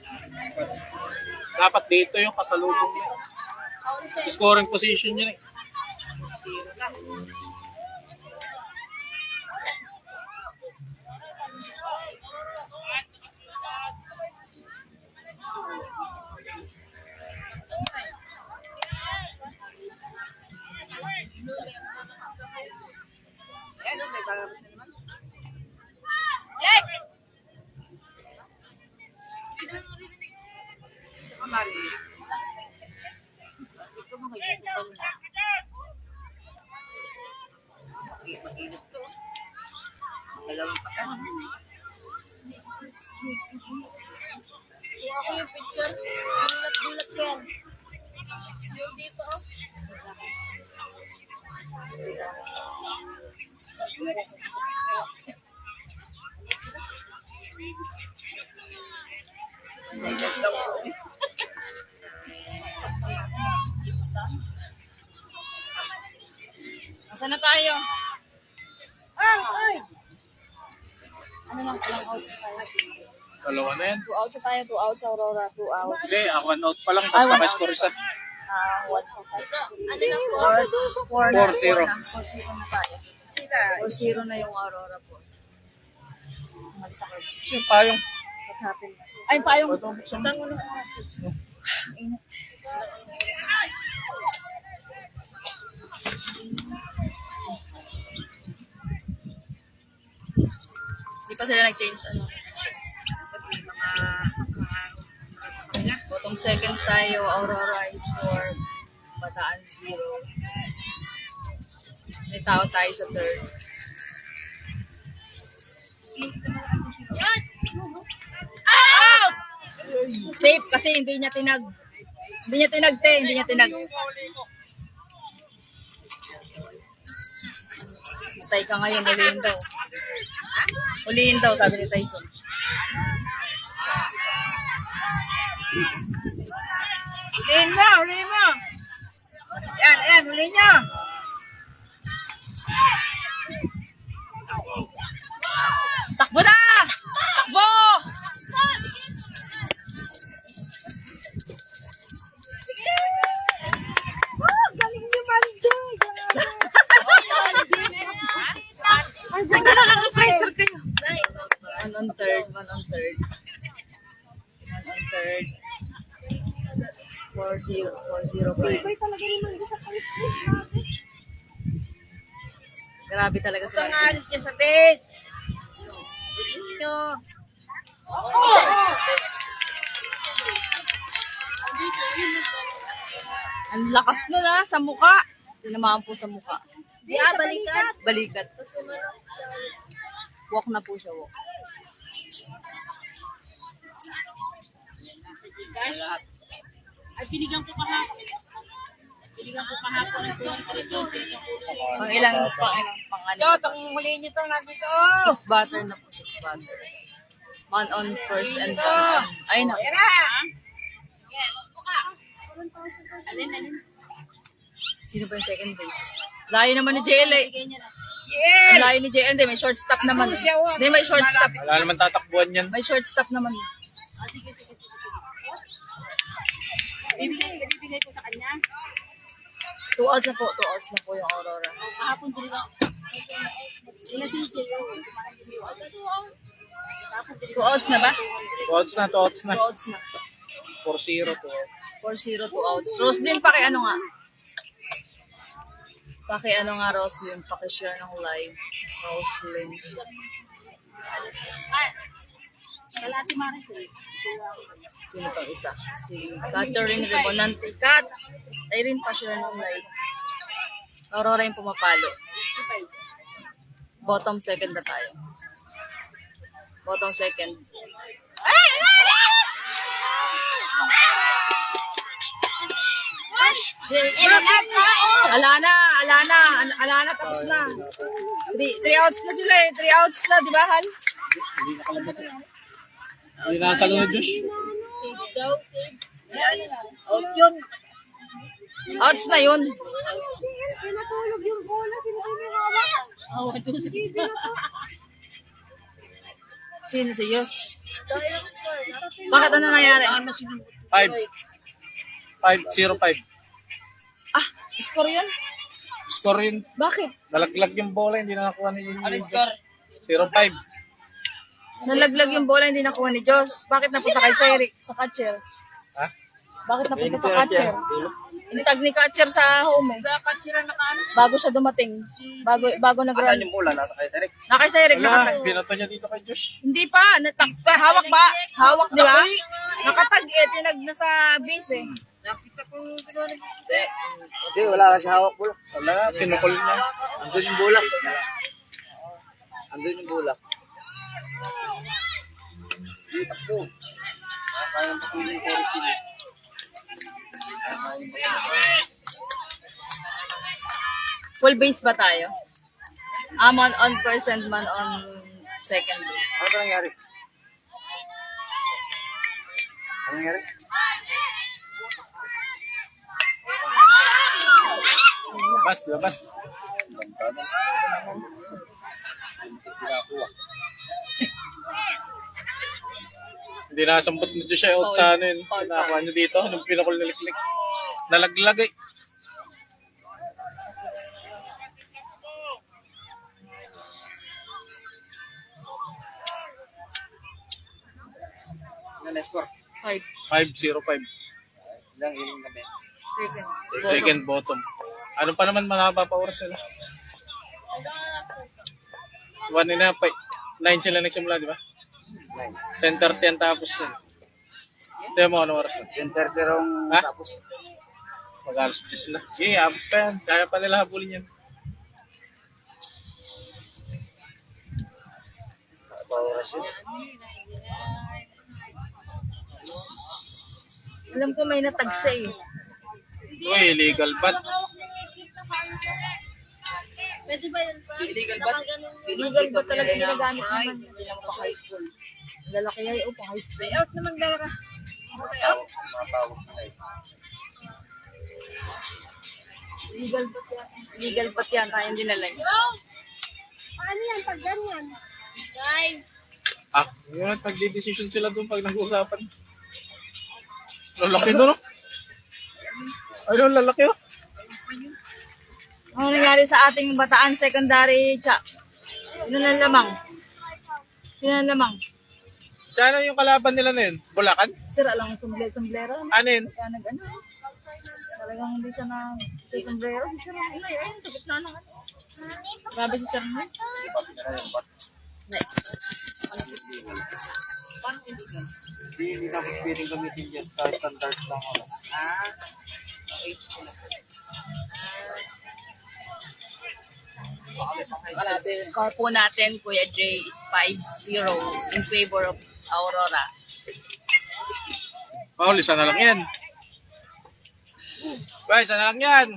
Dapat dito yung kasalubong niya. Scoring position niya eh. Ayan, may balabas na naman. Amali. Ito mga yutukan na. Mag-inis to. Dalawang pakanan. Kuha ko yung picture. Gulat-gulat yan. Yung dito, oh. Nasaan na tayo? Ay! Ano lang palang outs tayo? Dalawa na yan. 2 outs na tayo, 2 outs Aurora, 2 outs. Hindi, 1 out pa lang. Tapos naka-score isa. 1 for 5. Ano na po? 4 na. 4-0. 4-0 na tayo. 4-0 na yung Aurora po. Umalis ako. Yung payong. What happened? Ay, payong. Ito, buksan mo. Tango na. Ingat. Hindi pa sila nag-change ano. Bottom second tayo, Aurora is 4, Bataan 0. May tao tayo sa third. Out! Safe kasi hindi niya tinag. Hindi niya tinag, te. Hindi niya tinag. Patay ka ngayon, huliin daw. Huliin daw, sabi ni Tyson. Huliin mo, huliin mo. Yan, yan, huliin niya. Takbo na! Takbo! Galing ni Mando. 405. Bay talaga naman sa Facebook. Grabe talaga sila. Alis niya sa base. Ito. Ang lakas nun sa mukha. Tinamaan po sa mukha. Balikan. Balikat. Walk na po siya, walk. Lahat. Ay, binigyan ko kahapon. Binigyan ko kahapon ng 200. Pang ilang, Ito, itong huli niyo ito, nandito. 6 butter na po, 6 butter. Man on first and ay na. Yan na. Alin. Sino ba yung second base? Layo naman ni JL eh. Yeah. Ang layo ni JL, hindi, may short stop naman. Hindi, may short stop. Wala naman tatakbuhan yan. May short stop naman. Bibigay ko sa kanya. 2 outs na po, 2 outs na po yung Aurora. Kahapon din ako. Sila si Jay. 2 outs na ba? 2 outs na, 2 outs na. 2 outs na. 4-0 to. 4-0, 2 outs. Roslyn, paki-ano nga? Paki-ano nga, Roslyn? Paki-share ng live. Roslyn. Kalati Maris eh. Sino pang isa? Si Catherine Rebonante. Kat! Irene pa-share ng live. Aurora yung pumapalo. Bottom second na tayo. Bottom second. Ala na, tapos na. 3 outs na sila eh. 3 outs na, di ba, Hal? Hindi nakasalo na, Josh. Out yun. Outs na yun. Pinatulog yung bola, pinatulog yung Sino si Yos? Bakit ano nangyari? 5-0-5. Ah, score yun? Score yun. Bakit? Nalaglag yung bola, hindi na nakuha ni score? 0-5. Nalaglag yung bola, hindi nakuha ni Joss. Bakit napunta kay Cedric sa catcher? Ha? Bakit napunta sa catcher? Intag ni catcher sa home eh. Sa katsira na kaan. Bago siya dumating. Bago nag-run. yung bola? Nasa kay Derek. Na kay Cedric, Wala, nakatag. binato niya dito kay Josh. Hindi pa, hawak ba? Hawak, di ba? Nakatag eh, tinag na sa base eh. Nakita ko siguro. Hindi, wala kasi hawak bola. Wala, pinukol niya. Andun yung bulak. Andun yung bulak. Hindi, takbo. Kaya ang patuloy sa Ricky. Full base ba tayo? Man on first and man on second base. Ano ba nangyari? Ano nangyari? Labas. Hindi nakasambot mo Josh out sa ano yun. Foul. Nakakuha niyo dito, nung pinukol na liklik. Nalaglag eh. Ano na score? 5. 5-0-5. Ilang iling kami. Second. Second bottom. Ano pa naman mahaba pa oras sila? 1.5. 9 sila nagsimula, di ba? 10:30 ang tapos yun. Ito mo, ano oras na? 10:30 rong Ha? tapos. Mag-alas 10 na. Okay, abot pa yan. Kaya pa nila habulin yan. Oras yun. Alam ko may natag siya eh. Uy, illegal bat. Pwede ba yun pa? Illegal ba? Illegal ba talaga ginagamit naman? Hindi lang pa high school. Lalaki ay pa high school. Out naman dala ka. Illegal ba yan? Illegal ba yan? Tayong dinala niya. Paano yan pag ganyan? Ah, yun, nagdi-decision sila doon pag nag-uusapan. Lalaki doon, no? Ayun, lalaki, oh. Ano nangyari sa ating Bataan Secondary Cha? Sino na lamang? Sana yung kalaban nila na yun? Bulacan? Sira lang ang sombrero. Ano yun? Kaya nag-ano? Talagang hindi siya na sa sombrero. Si Sir Ray, ayun, sa gitna ng ano. Grabe si Sir Ray. Hindi dapat pwedeng gamitin dyan sa standard lang. Score po natin, Kuya Jay, is 5-0 in favor of Aurora. Paul, isa na lang yan. Ba, isa na lang yan.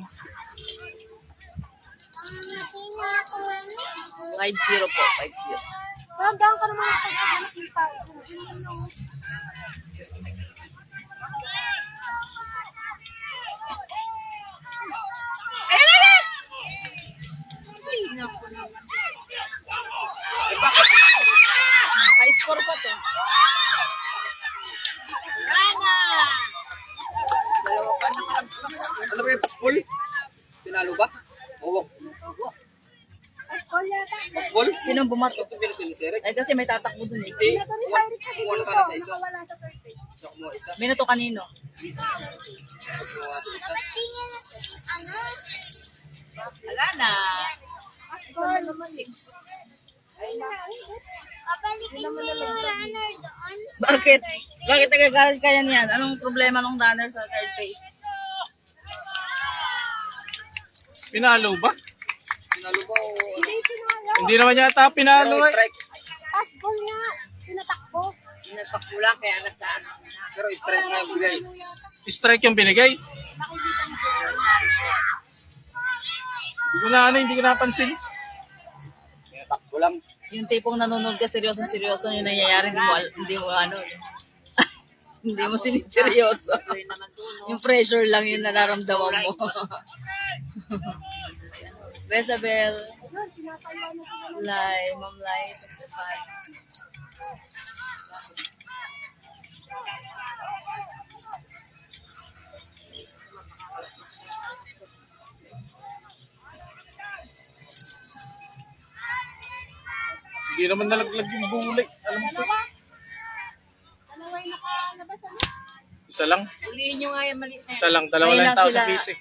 5-0 po, 5-0. Hanggang ka naman ang pagkakalak ng tao. High score pa to. Ano ba yung pasbol? Pinalo ba? Oo. Pasbol? Sinong bumato? Ito pinito ni Serek. Ay, kasi may tatakbo dun eh. Hindi. Kuha na sana sa isa. Isa kumuha isa. Minuto kanino? Kumuha sa isa. Wala na. Papalikin mo yung runner doon. Bakit? Bakit nagagalit kaya niyan? Anong problema ng runner sa third base? Pinalo ba? Pinalo ba o... Hindi naman yata pinalo Pero eh. strike. Pasbol nga. Tinatakbo. Nagpakulang kaya nagdaan. Pero strike nga yung bigay. Strike yung binigay. Hindi ko napansin. Takbo lang. Yung tipong nanonood ka seryoso yung nangyayari, hindi mo ano. Hindi mo siniseryoso. Yung pressure lang yung nararamdaman mo. Besabel, Lai, Ma'am Lai, Stefan. Hindi naman nalaglag yung bulay. Alam ko. Isa lang. Ulihin nyo nga yung maliit na Isa lang. Dalawa lang tao sa base eh.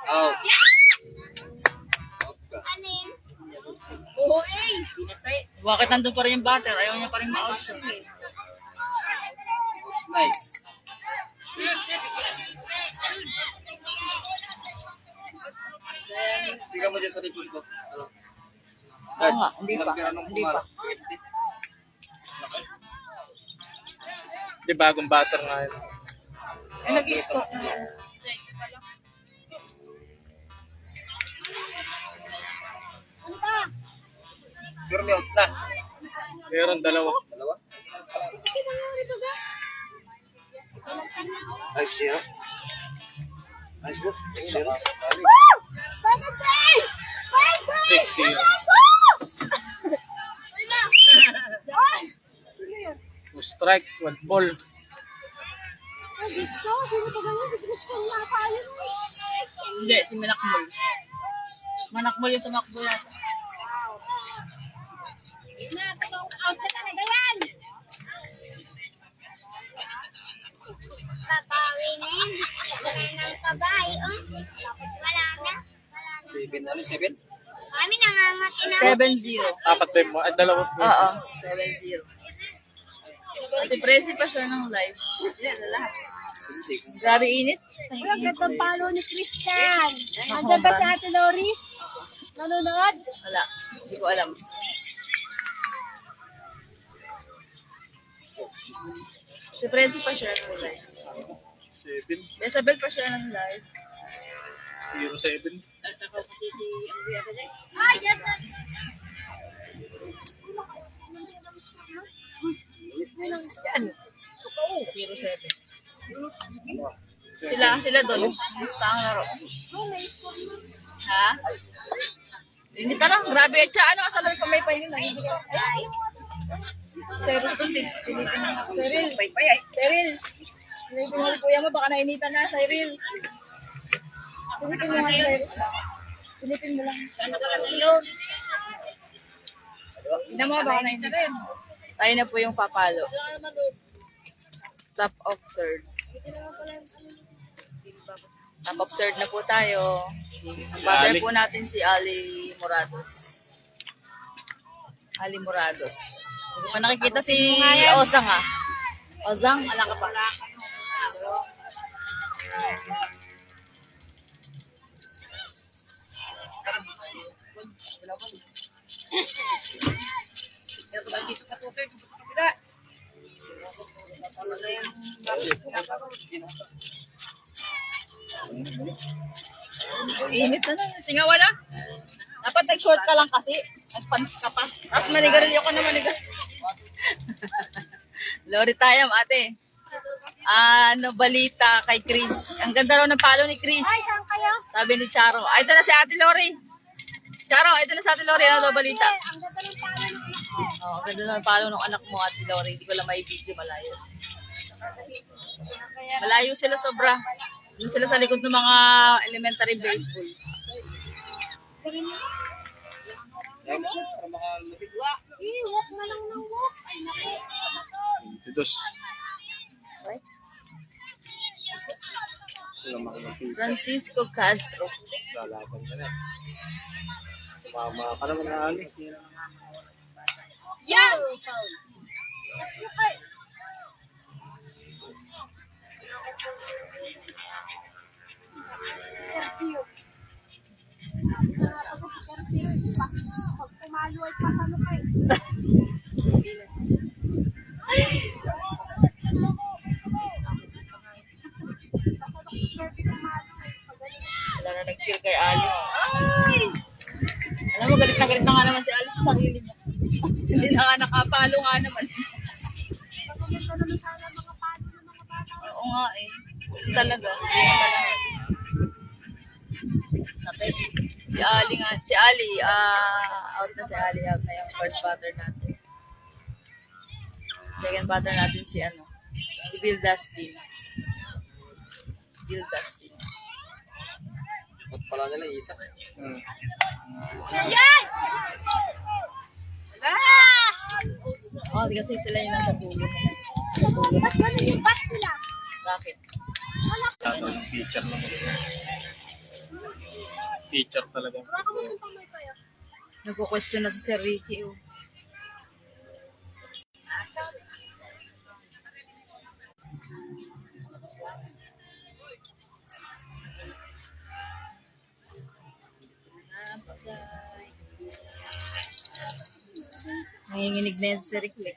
Out. Ano yun? Oo eh. Bakit nandun pa rin yung batter? Ayaw niya pa rin ma-out siya. Nice. Tingnan mo dyan sa likod ko. Ano? Oo nga, hindi pa. Hindi pa. Di bagong batter nga yun. Ay, nag-score na. Pero may outs na. Meron dalawa. Dalawa? 5-0. Nice bro. 5-0. 6-0. Two strike, one ball. Hindi, si Manakmol. Manakmol yung tumakbo yata. Out ka talaga yan! Papawi na yan. Wala nang kabay, oh. Tapos wala na. 7. Ano 7? Kami nangangati na. 7-0. Apat ba yung mga? Dalawa po. Oo, 7-0. At impressive pa siya ng live. Yan, lahat. Grabe init. Ang gandang palo ni Christian. Andun ba si Ate Lori? Nanonood? Wala, hindi ko alam. Impressive pa siya ng live. 7. Isabel pa siya ng live. 0-7. Ay, yan na. Yan. Totoo. 0-7. Sila doon. Basta ang laro. Ha? Hindi parang grabe. Ano ka sa laro pa may painin lang. Cyril doon din. Silipin mo. Cyril. Cyril. Silipin mo kuya mo. Baka nainitan na. Cyril. Silipin mo nga Cyril. Silipin mo lang. Ano ka lang ngayon? Tignan mo, baka na tayo na po yung papalo. Top of third. Top of third na po tayo. Ang batter po natin si Ali Morados. Ali Morados. Hindi pa nakikita si Ozang ah. Ozang, ala ka pa. Init na na. Singawa na. Dapat nag-short ka lang kasi. Nag-pants ka pa. Tapos manigarilyo ka na manigarilyo. Lori tayo, ate. Ano balita kay Chris? Ang ganda raw ng palo ni Chris. Sabi ni Charo. Ay, ito na si Ate Lori. Charo, ito na si Ate Lori. Ano daw balita? Oh, ang ganda ng palo ng anak mo, Ate Lori. Hindi ko lang may video, malayo. Malayo sila sobra. Doon sila sa likod ng mga elementary baseball. Walk na lang ng walk. Ay, naku. Titos. Francisco Castro. Lalaban ka na. Sumama ka naman na Ali. Yan! Pag tumalo ay patalo kayo. Wala na nag-cheer kay Ali. Ay! Alam mo, galit na nga naman si Ali sa sarili niya. Hindi na nga nakapalo nga naman. Oo nga eh. Talaga. Natin. Si Ali nga. Si Ali, out na si Ali. Out na yung first batter natin. Second batter natin si ano. Si Bill Dustin. Bill Dustin. Ba't pala nila isa? Oh, di kasi sila yung nasa dulo. Ba't ganun yung bat sila? Bakit? Ano yung feature naman. Feature talaga. Nagko-question na si Sir Ricky. Oh. Nanginginig na yan si Sir Ricky.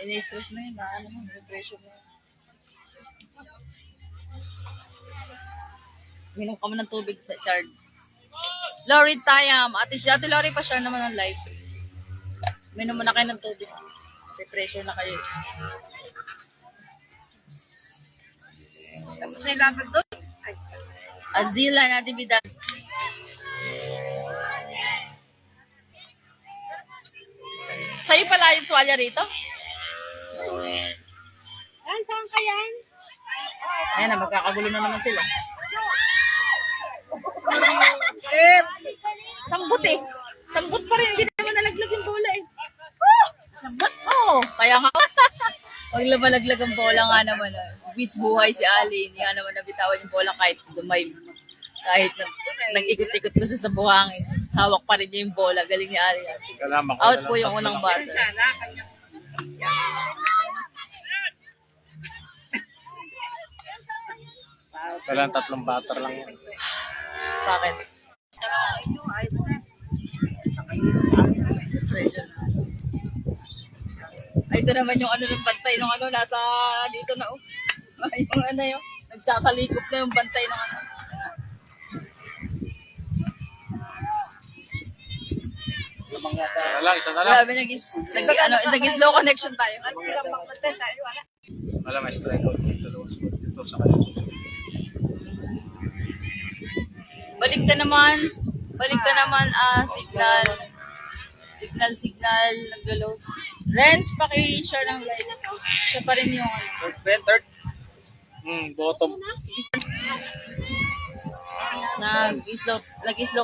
Ini-stress na yun. Ano mo, depression na yun. Minom ka mo ng tubig sa charge. Lori Tayam. Ate Lori pa share naman ng live. Minom mo na kayo ng tubig. Depression na kayo. Tapos na yung lapad doon. Azila Natividad. Sa'yo pala yung tuwalya rito? Yan, saan ka yan? Ayan na, magkakagulo na naman sila. Sambot eh. Sambot pa rin. Hindi naman nalaglag yung bola eh. Sambot? Oo. Kaya nga. Pag lumalaglag ang bola nga naman. Bis buhay si Ali. Hindi nga naman nabitawan yung bola kahit dumay. Kahit nag-ikot-ikot na siya sa buhangin. Hawak pa rin niya yung bola. Galing ni Ali. Out po yung unang batter. Kailangan tatlong batter lang yan. Bakit? Ay, ito naman yung ano ng bantay ng ano, nasa dito na oh. Ay, yung ano yun, nagsasalikop na yung bantay ng ano. Isa na lang. Grabe, nag-slow connection tayo. Wala, may strike out dito. Dito sa kanyang susunod. Balik ka naman, signal, naglo-lows. Renz, paki-share ng live. Siya pa rin yung ano. Third. Bottom. Nag-slow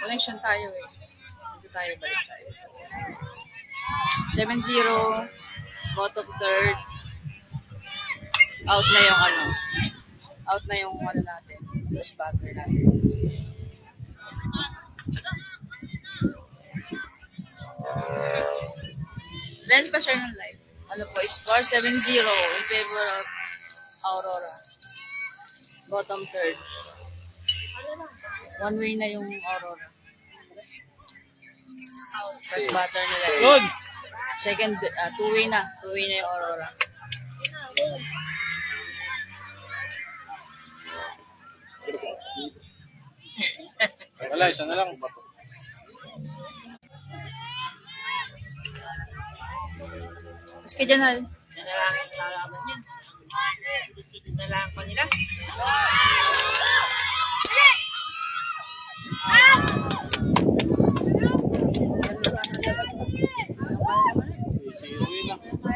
connection tayo eh. tayo, balik tayo. 7-0, bottom third. Out na yung ano. Out na yung ano natin. First batter natin. Lens pa share ng live. Ano po, score 7-0 in favor of Aurora. Bottom third. One way na yung Aurora. First batter nila. Good! Second, two way na. Two way na yung Aurora. Wala, isa na lang. Mas ka dyan, Hal. Nanalangin sa laban yan. Nanalangin pa nila.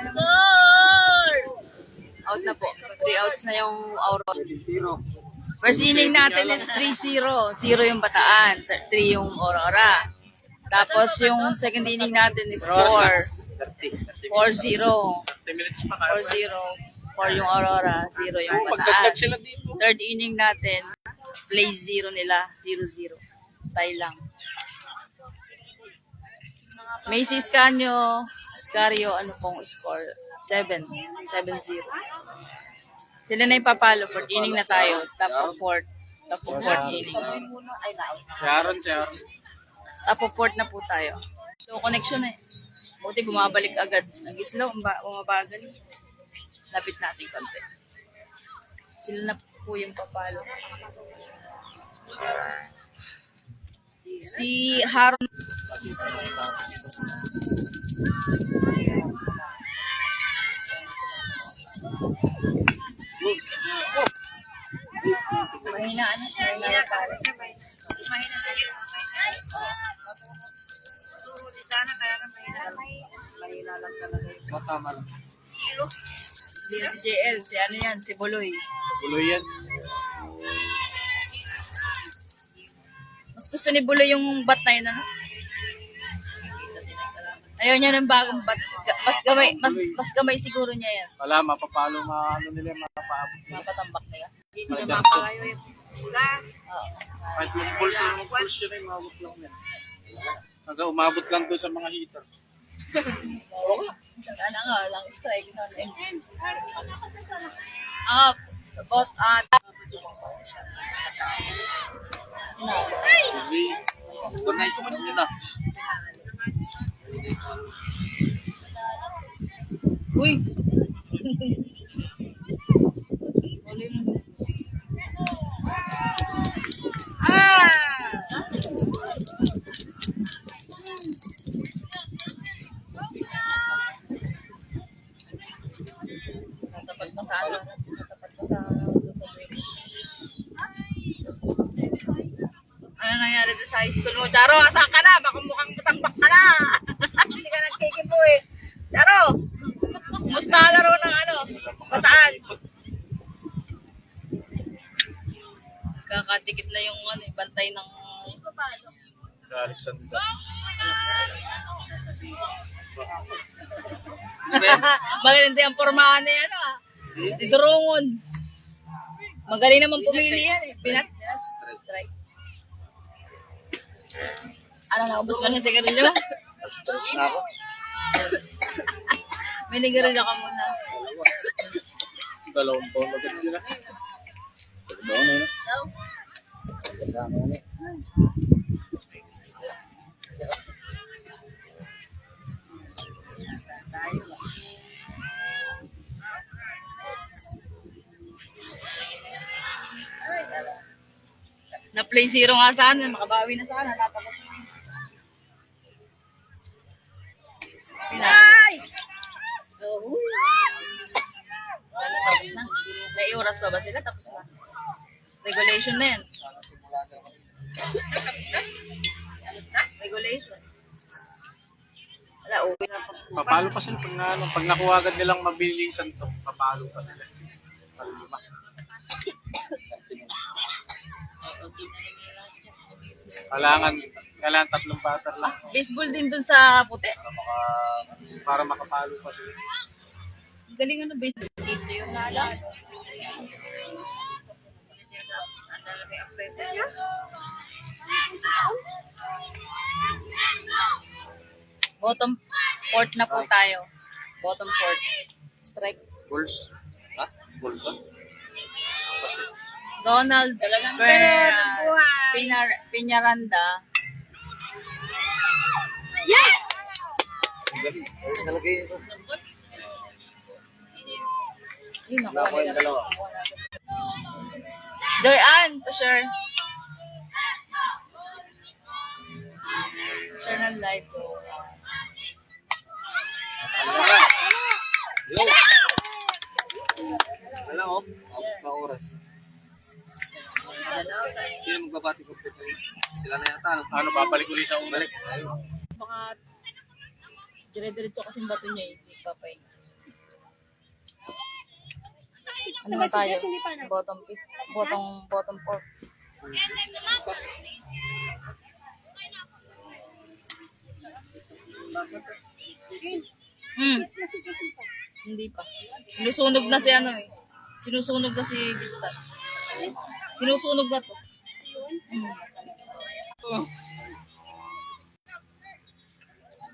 Score! Out na po. 3 outs na yung Aurora. First inning natin is 3-0. 0 yung Bataan. 3 yung Aurora. Tapos yung second inning natin is 4. 4-0. 30 minutes pa kaya. 4-0. 4 yung Aurora. 0 yung Magdagdag Bataan. sila dito. Third inning natin, play 0 nila. 0-0. Tie lang. Macy Scario, ano pong score? 7. 7-0. Sila na yung papalo. Fourth inning na tayo. Top of fourth. Top of fourth inning. Sharon. Top of fourth na po tayo. So, connection eh. Buti bumabalik agad. Nag-slow, bumabagal. Lapit natin konti. Sila na po yung papalo. Si Haron. Mahina ano? Mahina pare. Mahina lang talaga. Tama lang. Si JL, si ano yan, si Buloy. Tuloy yan. Mas gusto ni Buloy yung bat na yun, ano? Ayaw niya ng bagong bat. Mas gamay siguro niya yan. Wala, mapapalo ano nila, mapapaabot nila. Mapatambak nila. Hindi na mapakayo yung pula. Oo. Kahit yung pulse yun ay umabot lang yan. Umabot lang doon sa mga hitter. Sana nga, lang strike na. About, Sige. Good night naman yun na. uy! Buloy mo. Natapat pa sa ano? Natapat pa sa bridge. Ano nangyari doon sa high school mo? Charo, asan ka na? Baka mukhang patambak ka na. Hindi ka nagkikipo eh. Charo! Musta ang laro ng ano? Bataan? Kakadikit na yung ano, bantay ng... Alexander. Maganda ang pormahan na yan ah. Si Durungon. Magaling naman pumili yan eh. Strike. Ano, naubos ka na sa sigarilyo? Stress na ako. May nigarilyo ka muna. Dalawang pound agad sila. Pagdaw na yun. Kasama na. Na-play 0 nga sana. Makabawi na sana. Natakot na. Ay! Oh. Ano, tapos na? May oras pa ba sila? Tapos na. Regulation na yan. Regulation. Wala, uwi na pa. Papalo pa sila pag nakuha agad nilang mabilisan to. Papalo pa sila. Palima. Kailangan 3 batter lang Baseball din dun sa puti. para makapalo pa sila. Galing ano, baseball. Dito yung lala. Bottom fourth na po tayo. Bottom fourth. Strike. Bulls. Ha? Bulls ba? Ronald Piñaranda. Galing. Ayun talaga yun. Yun, nakuha Nakuha yung nila. dalawa. Joy-Ann, to share. Share ng live. Yo! Wala oh. Na oras. Sino magbabati ko dito? Sila na yata. Ano, babalik ulit sa una. Balik. Ayun. Baka dire-diretso kasing bato niya eh. Hindi pa pa eh. Ano na tayo? Bottom fifth. Bottom fourth. It's na si Joseph. Hindi pa. Sinusunog na si ano eh. Sinusunog na si Vista. Sinusunog na to.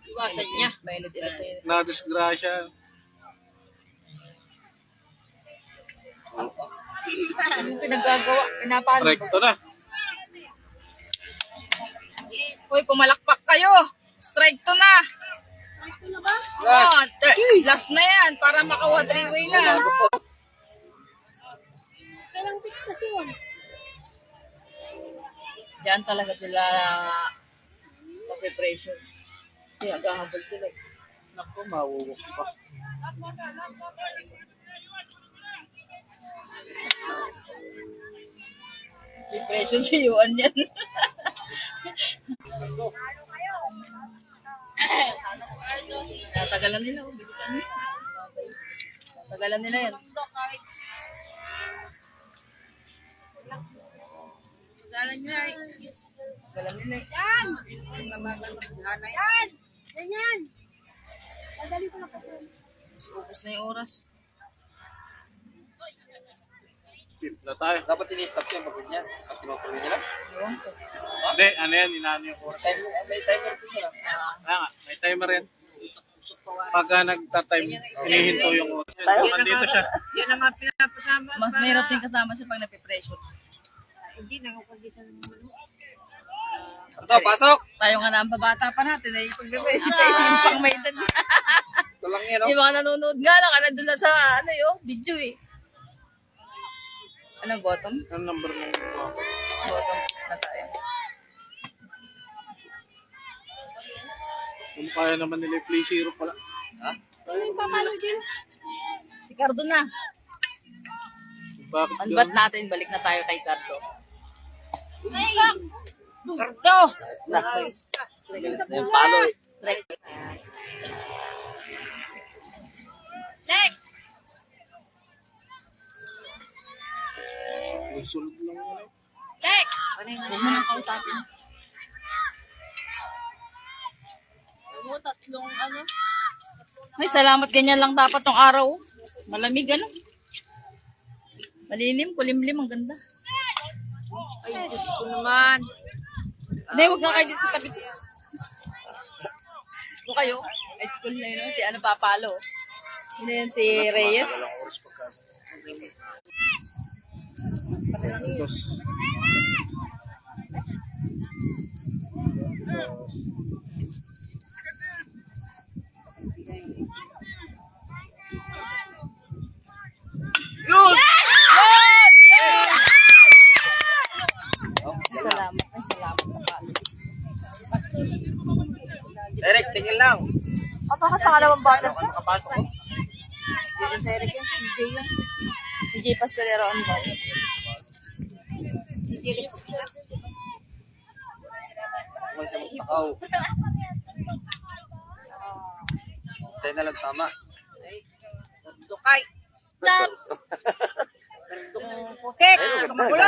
Iwasan niya. Mainit ito yun. Na-disgrasya. Anong pinagagawa? Pinapalo ba? Recto na. Uy, pumalakpak kayo. Strike to na. Oh, last na yan para makawa 3-way na. Kailang fix na siya. Diyan talaga sila mag-pressure. Kasi agahabol sila. Naku, mawuwak pa. Pressure si Yuan yan. Tatagalan nila. Bilisan nila. Tatagalan nila yan. Tagalan nila eh. Tagalan nila eh. Yan! Ganyan! Madali ko na po. Ubus na yung oras. Tip na tayo. Dapat ini-stop yan pag ganyan. Pag tinutuloy nila. Ewan ko. Hindi, ano yan, inaano yung oras. May timer po nila. Kaya nga, may timer yan. Pagka nagta-time, sinihinto yung oras. Nandito siya. Yan ang mga pinapasama. Mas mahirap din kasama siya pag napipressure. Hindi, nakakondisyon naman. Ito, pasok! Tayo nga na ang babata pa natin ay pag-pressure tayo yung pang may edad. Ito lang yan, oh. Yung mga nanonood nga lang, nandun na sa ano yun, video eh. Ano, bottom? Ano number na yun? Bottom na tayo. Kung kaya naman nila play zero pala. Ha? Sino yung papalo din? Si Cardo na. Bakit Unbat yun? natin, balik na tayo kay Cardo. Cardo! Yung palo eh. Strike. May sunod lang yun. Huwag mo nang kausapin. Tatlong ano? Ay, salamat. Ganyan lang dapat tong araw. Malamig ano? Malilim, kulimlim. Ang ganda. Ay, Diyos ko naman. Hindi, huwag nga kayo dito sa tabi. Ito kayo. High school na yun. Si ano, Papalo. Yun yun, si Reyes. Dos. Salamat. Ay, salamat. Papalo. Eric, tingin lang. Baka sa kalawang bata siya. Makapasok ko. Si Derek yan, si Jay yan. Si Jay Pastorero on ball. Kung siya magpakaw. Tayo na lang tama. Dukay. Stop! Putik! Ayun, Wala!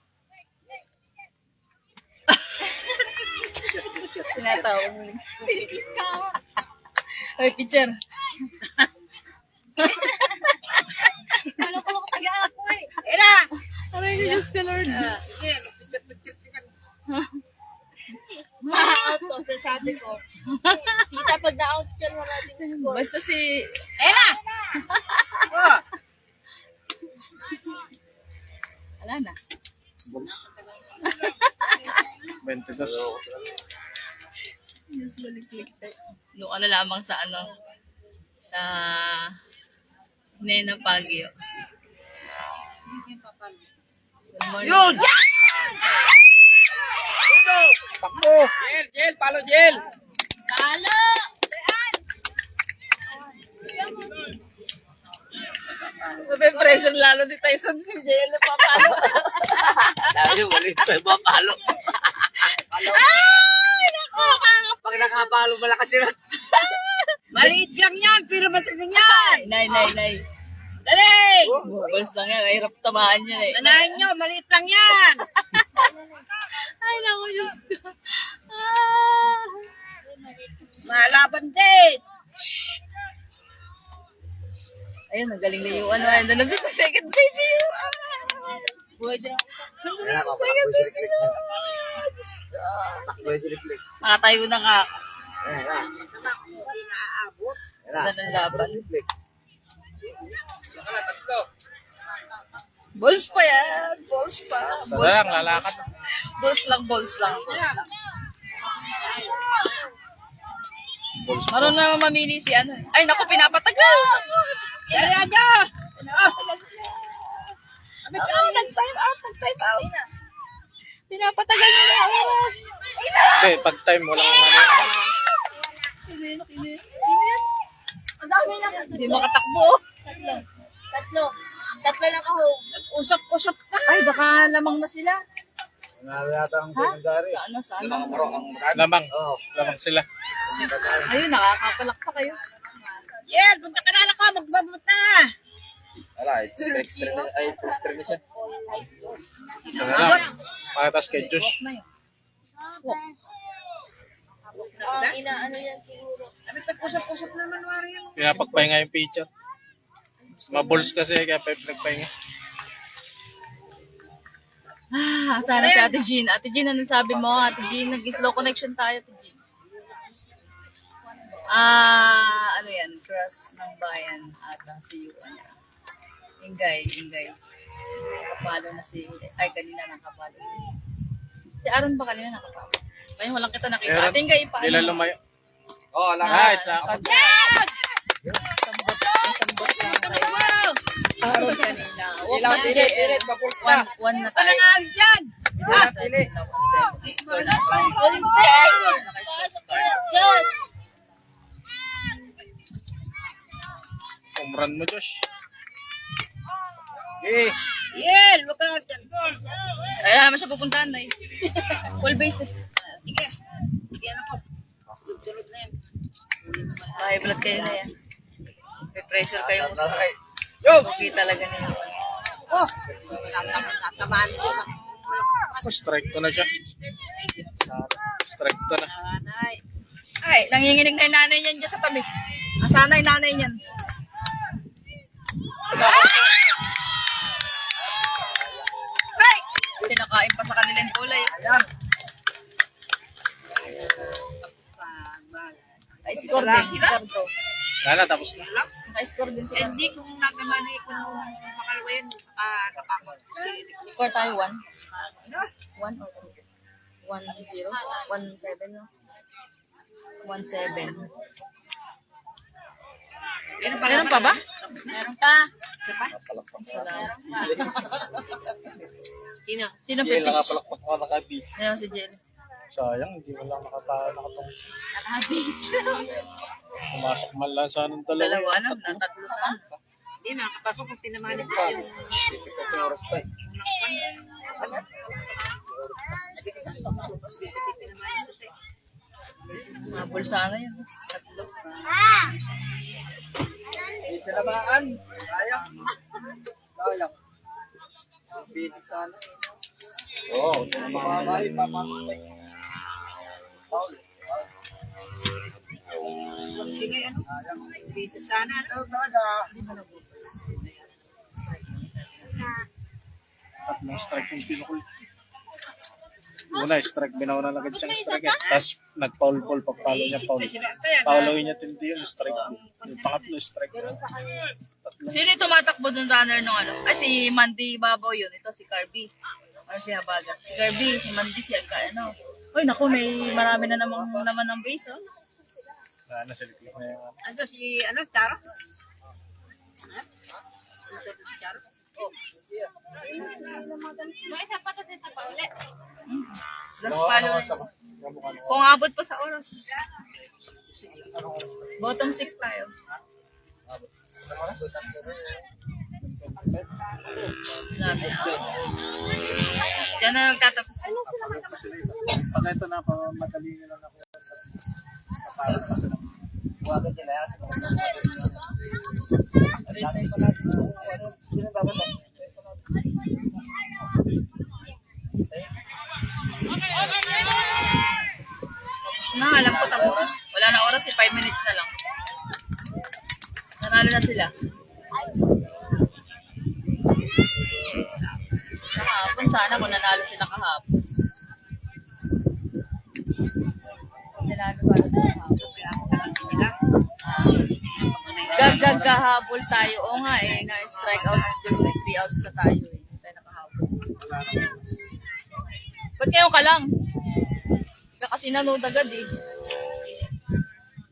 Ito. Please ka. Hoy, picture. Ano ko taga ako eh. Ira! Aray ko, Diyos ko, Lord. Ma-out ko, sasabi ko. Kita pag na-out yan, maraming score. Basta si... Ira! Wala na. 22. No, ano lamang sa sa Nena Pagyo. Good morning. Yun! Takbo! Jel! Palo, Jel! Palo! Mape-pressure lalo si Tyson si JL na papalo. Dahil ulit pa yung mapalo. Ay, naku! Pag nakapalo, malakas yun. Maliit lang yan, pero matigang yan! Nay. Dali! Balls lang yan, hirap tamaan yan eh. Anahin nyo, maliit lang yan! Ay, naku, Diyos ko. Ah. Malaban din! Ayun, nagaling layuan. Ayun, doon sa second base yun. Pwede. Nasa sa second base yun. Diyos ko. Takbo yung siliplik. Nakatayo na nga. Yan Ganda ng laban. Siliplik. Balls pa yan. Balls pa. Balls Lang, lalakad. Balls lang. Maroon na mamili si ano. Ay, naku, pinapatagal. Kaya niya. Nag-time out. Pinapatagal niya na oras. Okay, pag time, walang ano. Kinit. Ang dami lang. Hindi makatakbo. Tatlo lang ako. Usap ka. Ay, baka lamang na sila. Nanalo yata ang Ha? secondary. Saan? Lamang. Oo. Lamang sila. Ayun, nakakapalak pa kayo. Yeah, punta ka na ako. Magbabuta. Wala, extra na siya. Isa na lang. Pakitas kay Josh. Na yun. Inaano yan siguro. Pinapagpahinga yung pitcher. Maballs kasi, kaya pinagpahinga. Sana si Ate Jean. Ate Jean, anong sabi mo? Ate Jean, nag-slow connection tayo, Ate Jean. Ano yan? Cross ng bayan ata si Yuan. Ingay. Nakapalo na si... Ay, kanina nakapalo si Aaron ba kanina nakapalo? Ayun, walang kita nakita. Ate Ingay, paano? Nila lumayo. Oo, Nice, lakad. Sambot lang kayo. Aaron kanina. Walk na si JL. One na tayo. Pili. Score na. Naka-score. Diyos! Home run mo, Josh. Eh, Yel! Wag ka na dyan. Ay, naman siya pupuntahan na eh. Full bases. Sige. Yan ako. Sunod na yan. High blood kayo na yan. May pressure kayo mo sa... yo! Okay talaga niyo. Oh! Natamaan nito sa... Strike to na siya. Strike to na. Nanay. Ay, nanginginig na yung nanay niyan dyan sa tabi. Asana yung nanay niyan. Ay! Pinakain pa sa kanila yung kulay. Ayan. Naka-score din si Cardo. Wala, tapos na. Naka-score din si Cardo. Hindi kung nagamali kung makalawayan, napakot. Score tayo 1. 1 or 2? 1-0? 1-7, no? 1-7. Meron pa ba? Meron pa. Salamat. Sino? Sino Jel, pipitch? nakapalakpak ako nakabis. Ayun si Jelly. Sayang, hindi mo lang nakatong. Nakabis. Pumasok man lang sa anong dalawa. Dalawa na, natatlo sa Hindi, nakapasok kung tinamanin ko yun. Sipit ko oras pa eh. mga bulsana yun. Tatlo. Hindi sila baan. Sayang. Sayang. Busy sana. Oo, mamamali pa. Foul. At may strike yung pinukul. Una, strike. Binawa na agad siyang strike. Tapos nag-foul-foul. Pagpalo niya, foul. Foulowin niya tinti yung strike. Yung pangatlo strike. Sino yung tumatakbo dun runner nung ano? Ay, si Mandy Babaw yun. Ito si Carby. Or si Habagat. Si Carby, si Mandy, si Alka, ano. Uy, naku, may marami na naman ng base, oh. Nasiliklik na yung... Ando si, ano, Charo? May isa pa kasi isa pa ulit. Last follow. Kung abot pa sa oras. Bottom 6 tayo. Sabi. Yan na nagtatapos. Pag ito na, madali nila na ako. Kapalit pa sila. Huwagan nila yan. Tapos na, alam ko tapos. Wala na oras, 5 minutes na lang. Nanalo na sila. Kahapon sana kung nanalo sila kahapon. Nanalo sana sila kahapon. Gagahabol tayo. Oo nga eh, na strike outs, just 3 outs na tayo eh. Tayo nakahabol. Ba't ngayon ka lang? Ka kasi nanood agad eh.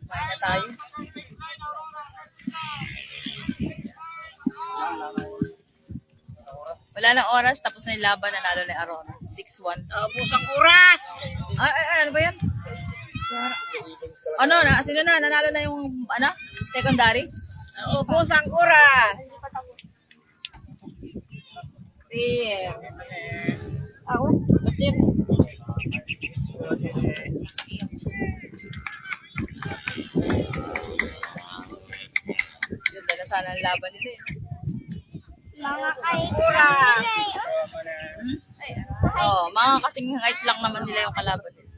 Kumain na tayo. Wala nang oras, tapos na yung laban, nanalo na yung Arona. 6-1. Pusang oras! Ano ba yan? Ano na? Sino na? Nanalo na yung, ano? Secondary? Pusang oras! Yeah. Ako? Batir. Ganda na sana ang laban nila eh. Mga oras. Mga kasing height lang naman nila yung kalaban nila.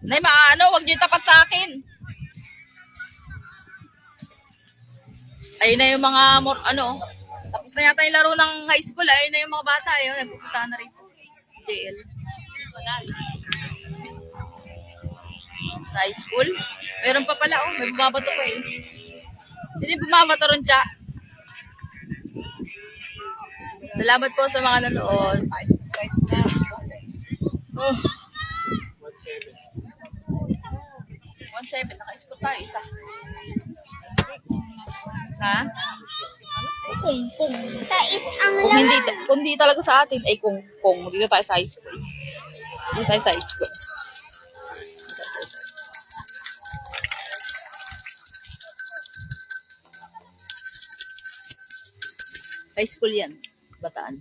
Nay, wag niyo itapat sa akin. Ayun na yung mga, tapos na yata yung laro ng high school. Ayun na yung mga bata. Ayun, nagpupunta na rin po. JL. Sa high school. Meron pa pala, may bumabato pa eh. Hindi bumabato ron, Cha. Salamat po sa mga nanood. Oh. 1-7. Naka-score tayo, isa. Ha? Ay, kung. Sa isang Kung hindi talaga sa atin, ay kung. Dito tayo sa high school. Dito tayo sa high school. High school yan. Bataan.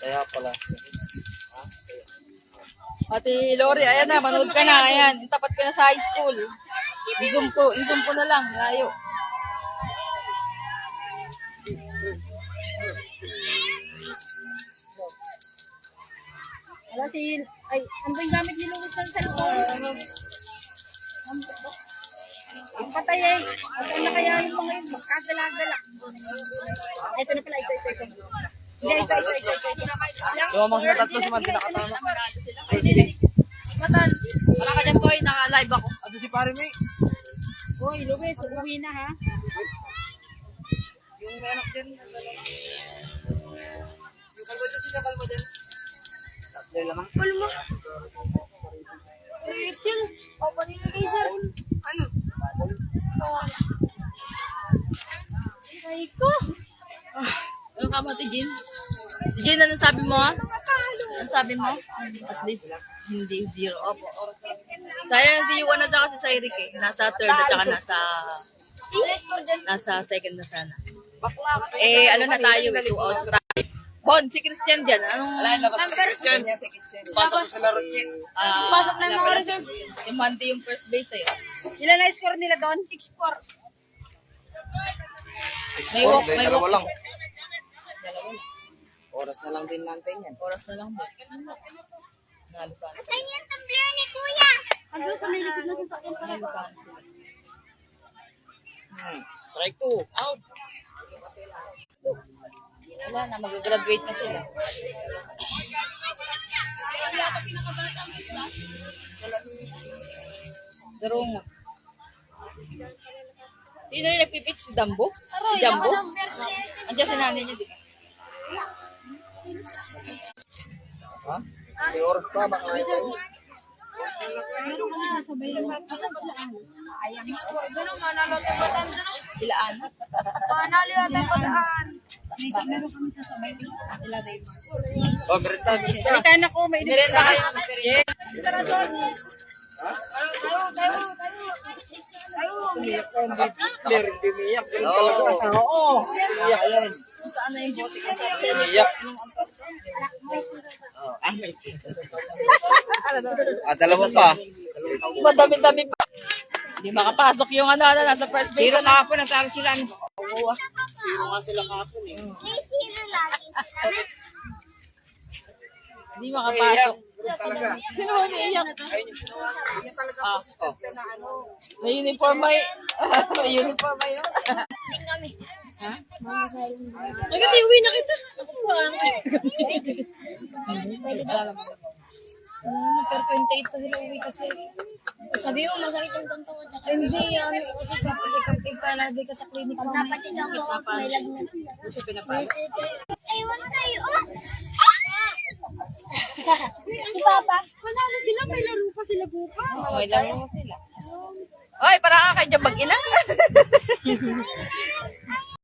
Kaya pala. Ate Lori, ayan na, manood ka na, ayan. Tapat ka na sa high school. I-zoom ko na lang, layo. Wala ay, ano ba yung gamit ni Luis ng cellphone? Ang patay ay, saan na kaya yung mga yun? Magkagala-gala. Ito na pala, ito. Hindi, ito. Lumamang na tatlo si Mandy nakatama. Ay, Dennis. Matan. Wala ka dyan, Toy. Naka-live ako. Ano si pare May? Hoy, Luis, uuwi na ha. Yung may anak din. Yung kalbo dyan, sila kalbo dyan. Tatlo lamang. Pulmo. Luis yun. Opo ni Luiser. Ano? Ay ko. Ano ka mo, Tijin? Tijin, ano sabi mo? Ano sabi mo? At least, hindi zero. Opo. Sayang si Yuan at saka si Cyril eh. Nasa third at saka nasa second na sana. Eh, ano na tayo, 2 outs tayo. Bon, si Christian dyan. Anong Christian. Pasok sa laro niya. Pasok na mga reserves. si Mandy yung first base sa'yo? Ilan na score nila doon? 6-4. May walk, may Dalawa walk. lang. Dalawa lang. Oras na lang din natin yan. Oras na lang din. Nalo sana. Saan yung tumbler ni Kuya? Ano sa may likod na sasakyan pala? Nalo sana sila. Strike 2. Out. Wala na, mag-graduate na sila. Darungo. Sino yung nagpipitch? Si Dambo? Si Dambo? Andiyan si nanay niya, di ba? Ha? May oras pa baka ito. Meron kami sasabay ng asan sila ano? Ganun, manalo tayo bataan doon. Ilaan? Manalo yata yung bataan. Meron kami sasabay ng ila Raymond. Oh, merita. Kaya na ko, may Merenda kayo. Clear, hindi umiyak. Ganun talaga. Oo. Iyak yan. Saan na yung bote? Iyak. Dalawa pa. Madami-dami pa. Hindi makapasok yung nasa first base. Pero kahapon, natalo sila. Zero nga sila kapon eh. Sino lagi? Hindi makapasok. Sino ba umiiyak? Ah, may uniform ba yun? May uniform ba yun? Agad, uwi na kita. Ako po, Pero 28 pa sila uwi kasi. Sabi mo, masakit yung tontongan. Hindi, ano kasi kapag palagi ka sa klinik. Pag napatid ako, may lagnat. Gusto pinapalo. Ewan kayo, oh! Si Papa? Manalo sila, may laro pa sila bukas. May laro mo sila. Hoy, parang ka kayo dyan mag-ina.